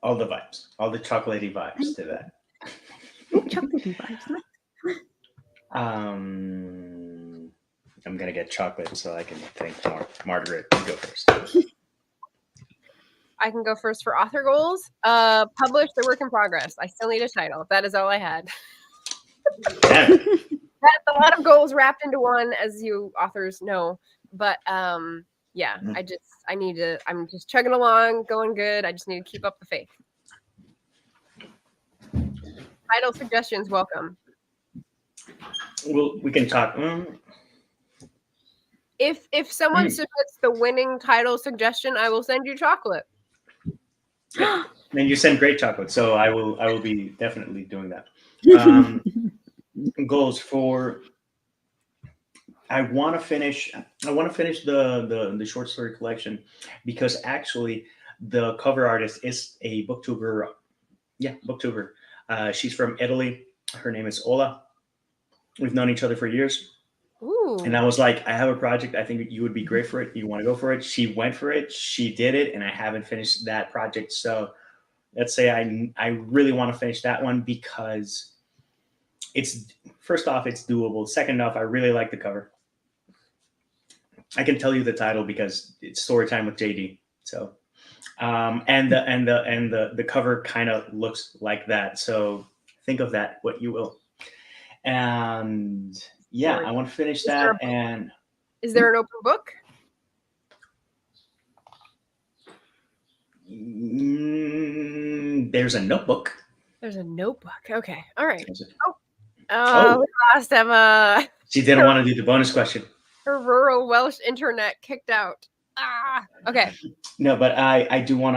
All the vibes, all the chocolatey vibes to that. Chocolatey vibes. Nice. I'm gonna get chocolate so I can thank Margaret. You go first. I can go first for author goals. Publish the work in progress. I still need a title. That is all I had. Damn. That's a lot of goals wrapped into one, as you authors know. But yeah, I'm just chugging along, going good. I just need to keep up the faith. Title suggestions welcome. Well, we can talk. If someone submits the winning title suggestion, I will send you chocolate. And you send great chocolate, so I will be definitely doing that. Goals for I want to finish the short story collection, because actually the cover artist is a booktuber. Yeah, booktuber. She's from Italy. Her name is Ola. We've known each other for years. Ooh. And I was like, I have a project. I think you would be great for it. You want to go for it? She went for it. She did it. And I haven't finished that project. So let's say I really want to finish that one, because it's, first off, it's doable. Second off, I really like the cover. I can tell you the title because it's Storytime with JD. So, and the cover kind of looks like that. So think of that what you will. And yeah, I want to finish that. And is there an open book? There's a notebook. There's a notebook. Okay. All right. Oh. We lost Emma. She didn't want to do the bonus question. Her rural Welsh internet kicked out. Okay. No, but I do want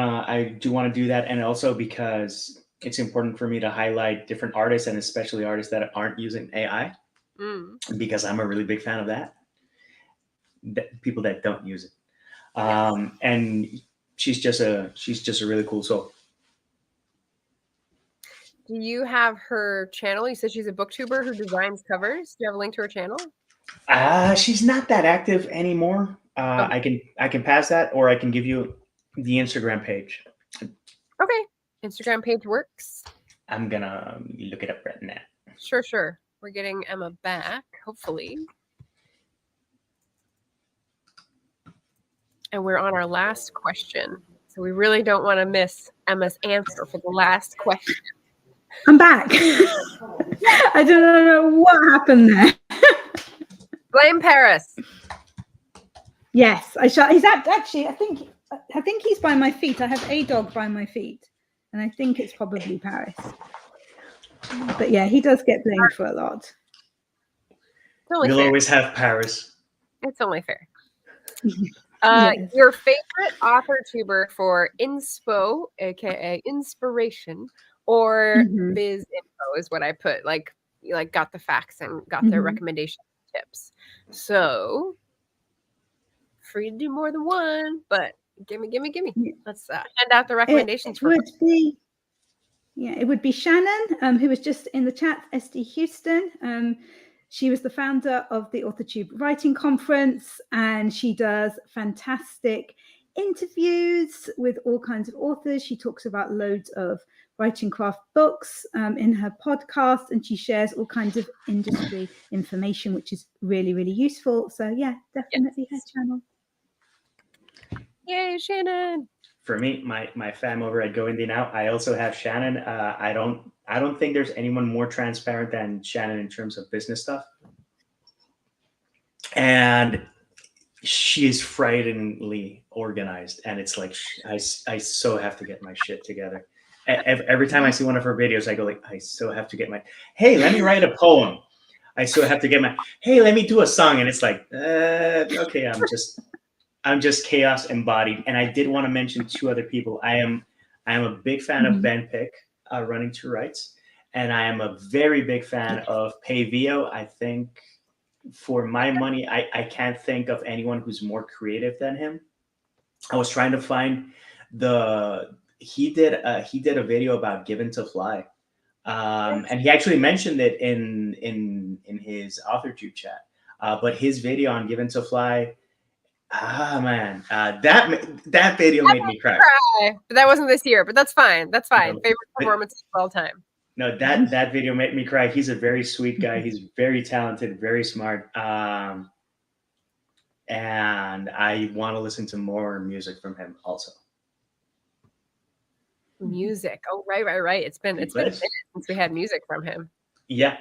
to do that, and also because it's important for me to highlight different artists, and especially artists that aren't using AI, because I'm a really big fan of that. People that don't use it, and she's just a really cool soul. Do you have her channel? You said she's a booktuber who designs covers. Do you have a link to her channel? She's not that active anymore. I can pass that, or I can give you the Instagram page. Okay. Instagram page works. I'm gonna look it up right now. Sure. We're getting Emma back, hopefully. And we're on our last question. So we really don't want to miss Emma's answer for the last question. I'm back. I don't know what happened there. Blame Paris. Yes, I shall. He's actually. I think he's by my feet. I have a dog by my feet, and I think it's probably Paris. But yeah, he does get blamed for a lot. You'll always have Paris. It's only fair. Yes. Your favorite author tuber for inspo, aka inspiration, or biz info is what I put. Like got the facts and got their recommendation tips. So free to do more than one, but gimme. Let's hand out the recommendations. It would be Shannon, who was just in the chat, SD Houston. She was the founder of the AuthorTube Writing Conference, and she does fantastic interviews with all kinds of authors. She talks about loads of writing craft books in her podcast, and she shares all kinds of industry information, which is really, really useful. So yeah, definitely her channel. Yay, Shannon. For me, my fam over at Go Indie Now, I also have Shannon. I don't think there's anyone more transparent than Shannon in terms of business stuff. And she is frighteningly organized. And it's like, I so have to get my shit together. Every time I see one of her videos, I go like, I so have to get hey, let me write a poem. I so have to get hey, let me do a song. And it's like, okay, I'm just chaos embodied. And I did want to mention two other people. I am a big fan of Ben Pick, Running to Rights. And I am a very big fan of Payvio. I think for my money, I can't think of anyone who's more creative than him. I was trying to find He did a video about Given to Fly, and he actually mentioned it in his AuthorTube chat. But his video on Given to Fly, man, that video made me cry. But that wasn't this year, but that's fine. That's fine. No, Favorite performance of all time. No, that video made me cry. He's a very sweet guy. He's very talented, very smart. And I want to listen to more music from him also. Music. Oh, right. It's been a minute since we had music from him. Yeah.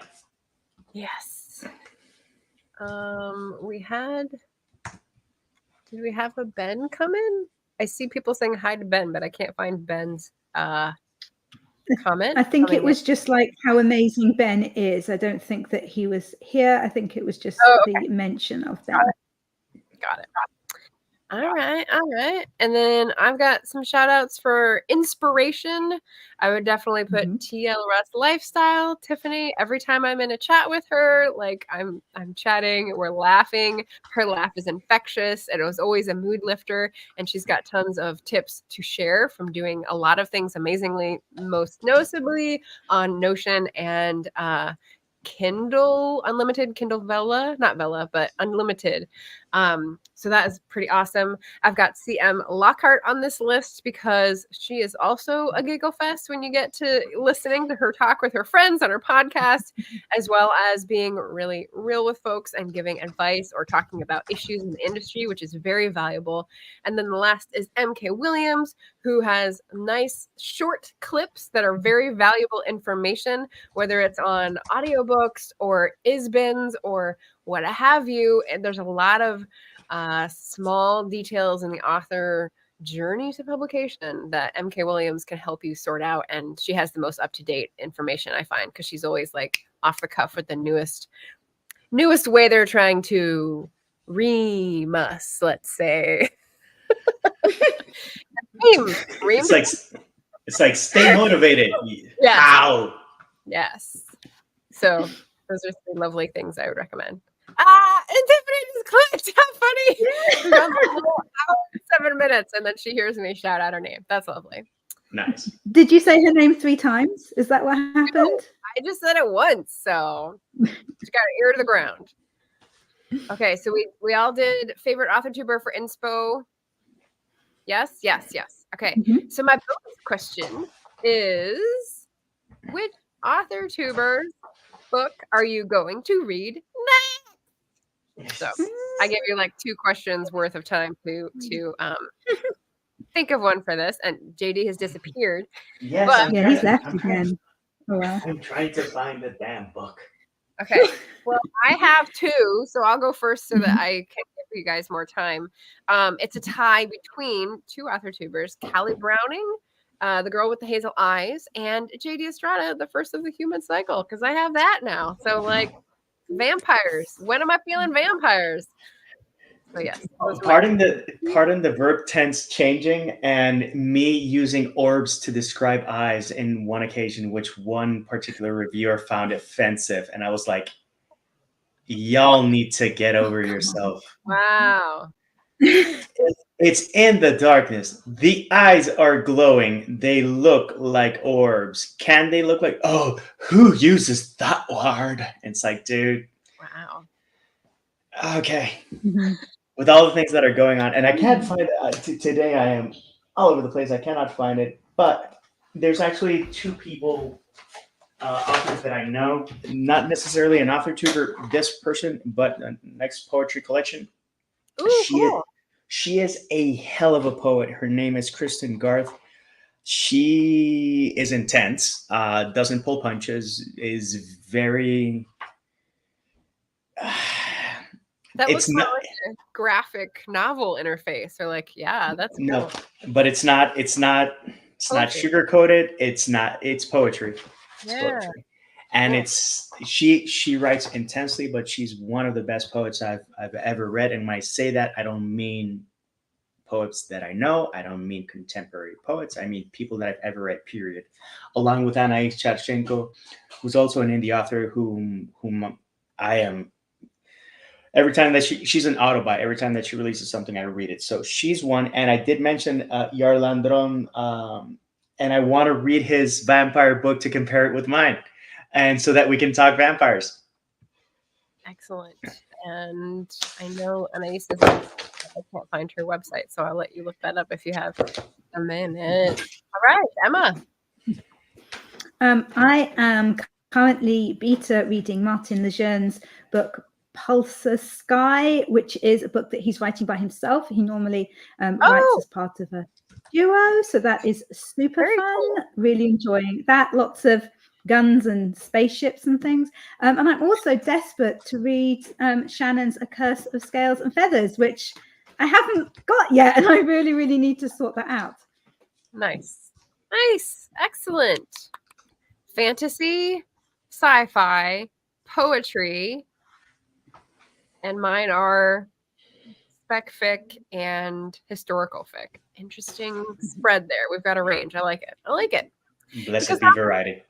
Yes. Did we have a Ben come in? I see people saying hi to Ben, but I can't find Ben's comment. I think it was just like how amazing Ben is. I don't think that he was here. I think it was just the mention of Ben. Got it. All right. And then I've got some shout outs for inspiration. I would definitely put TL Russ Lifestyle, Tiffany. Every time I'm in a chat with her, like I'm chatting, we're laughing. Her laugh is infectious. And it was always a mood lifter. And she's got tons of tips to share from doing a lot of things amazingly, most noticeably on Notion and Kindle Unlimited, Kindle Vella, not Vella, but Unlimited. So that is pretty awesome. I've got CM Lockhart on this list because she is also a giggle fest when you get to listening to her talk with her friends on her podcast, as well as being really real with folks and giving advice or talking about issues in the industry, which is very valuable. And then the last is MK Williams, who has nice short clips that are very valuable information, whether it's on audiobooks or ISBNs or what have you. And there's a lot of small details in the author journey to publication that MK Williams can help you sort out. And she has the most up-to-date information, I find, because she's always like off the cuff with the newest way they're trying to ream us, let's say. It's like stay motivated. Yes. Ow. Yes. So those are three lovely things I would recommend. And Tiffany just clicked. How funny. We got like a little hour and 7 minutes, and then she hears me shout out her name. That's lovely. Nice. Did you say her name 3 times? Is that what happened? No, I just said it once, so she got her ear to the ground. Okay, so we all did favorite author tuber for inspo. Yes. Okay, so my bonus question is, which author tuber's book are you going to read next? So I gave you like 2 questions worth of time to think of one for this, and JD has disappeared. Yes, but, he's left again. Oh, well. I'm trying to find the damn book. Okay, well, I have 2, so I'll go first so that I can give you guys more time. It's a tie between 2 author tubers, Callie Browning, the girl with the hazel eyes, and JD Estrada, the first of the human cycle, because I have that now. So like vampires. When am I feeling vampires? So yes. Pardon the verb tense changing and me using orbs to describe eyes in one occasion, which one particular reviewer found offensive, and I was like, y'all need to get over yourself. Wow. It's in the darkness. The eyes are glowing. They look like orbs. Can they look like, oh, who uses that word? It's like, dude. Wow. Okay. With all the things that are going on, and I can't find today I am all over the place. I cannot find it, but there's actually 2 people, authors that I know, not necessarily an author tuber, this person, but next poetry collection. Ooh, cool. She is a hell of a poet. Her name is Kristen Garth. She is intense, doesn't pull punches, is very... that looks not like a graphic novel interface. Or like, yeah, that's cool. No, but it's not sugar coated. It's poetry. It's poetry. And she writes intensely, but she's one of the best poets I've ever read. And when I say that, I don't mean poets that I know. I don't mean contemporary poets. I mean people that I've ever read, period. Along with Anais Chadchenko, who's also an indie author whom I am every time that she's an Autobot. Every time that she releases something, I read it. So she's one. And I did mention Yarlandron, and I want to read his vampire book to compare it with mine, and so that we can talk vampires. Excellent. And I know Anais says I can't find her website, so I'll let you look that up if you have a minute. All right, Emma. I am currently beta reading Martin Lejeune's book Pulsar Sky, which is a book that he's writing by himself. He normally writes as part of a duo, so that is super Very fun. cool. Really enjoying that. Lots of guns and spaceships and things. And I'm also desperate to read Shannon's A Curse of Scales and Feathers, which I haven't got yet, and I really, really need to sort that out. Nice. Excellent. Fantasy, sci-fi, poetry, and mine are spec fic and historical fic. Interesting spread there. We've got a range. I like it. Blessed be variety.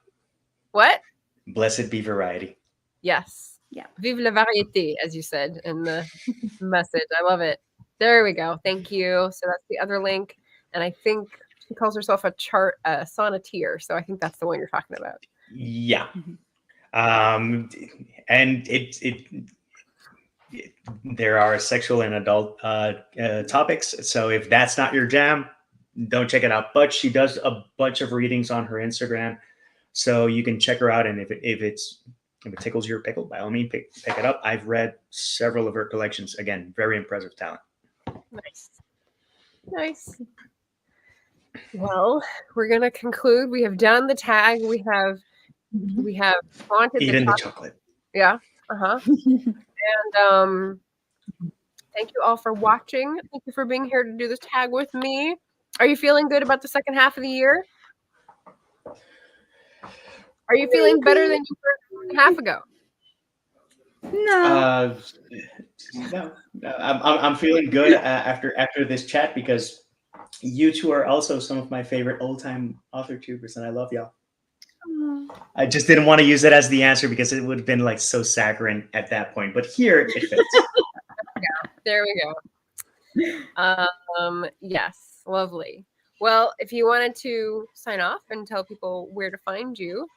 What? Blessed be variety. Yes. Yeah. Vive la variété, as you said in the message. I love it. There we go. Thank you. So that's the other link. And I think she calls herself a sonneteer. So I think that's the one you're talking about. Yeah. And there are sexual and adult topics. So if that's not your jam, don't check it out. But she does a bunch of readings on her Instagram, so you can check her out. And if it tickles your pickle, by all means, pick it up. I've read several of her collections. Again, very impressive talent. Nice. Well, we're gonna conclude. We have done the tag. We have wanted Eaten the chocolate. Yeah. And thank you all for watching. Thank you for being here to do this tag with me. Are you feeling good about the second half of the year? Are you feeling better than you were a half ago? No. No. I'm feeling good after this chat, because you two are also some of my favorite old-time author tubers, and I love y'all. I just didn't want to use it as the answer because it would have been like so saccharine at that point. But here it fits. There we go. Yes, lovely. Well, if you wanted to sign off and tell people where to find you,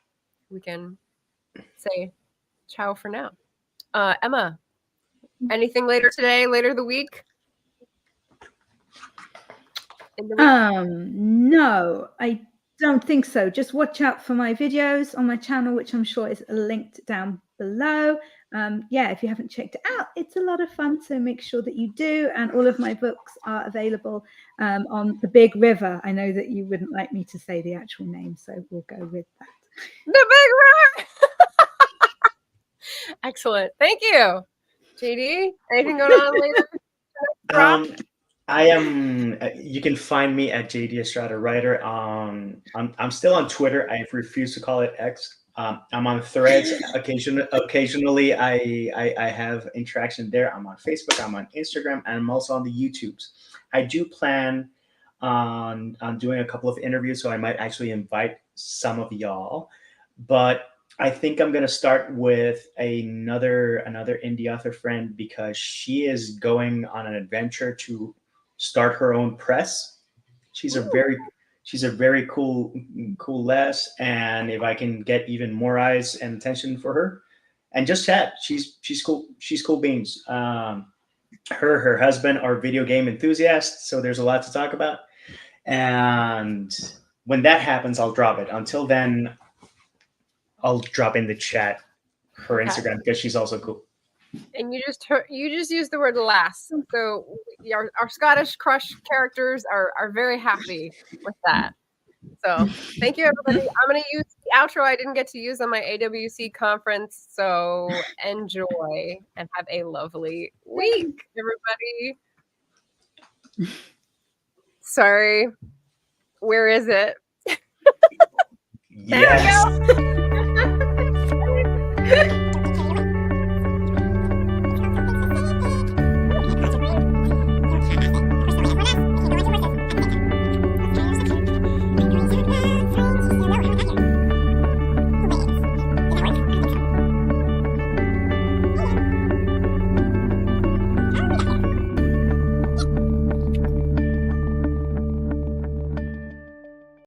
we can say ciao for now. Emma, anything later today, later the week? No, I don't think so. Just watch out for my videos on my channel, which I'm sure is linked down below. If you haven't checked it out, it's a lot of fun, so make sure that you do. And all of my books are available on The Big River. I know that you wouldn't like me to say the actual name, so we'll go with that. The Big River. Excellent. Thank you. JD, anything going on later? I am. You can find me at JD Estrada Writer. I'm still on Twitter. I refuse to call it X. I'm on Threads. Occasionally, I have interaction there. I'm on Facebook. I'm on Instagram, and I'm also on the YouTubes. I do plan on doing a couple of interviews, so I might actually invite some of y'all. But I think I'm gonna start with another indie author friend, because she is going on an adventure to start her own press. She's a very cool lass, and if I can get even more eyes and attention for her and just chat, she's cool. She's cool beans. Her husband are video game enthusiasts, so there's a lot to talk about. And when that happens, I'll drop it. Until then, I'll drop in the chat her Instagram, because she's also cool. And you just used the word lass. So our Scottish crush characters are very happy with that. So thank you, everybody. I'm going to use the outro I didn't get to use on my AWC conference. So enjoy and have a lovely week, everybody. Sorry. Where is it? Yes. There we go.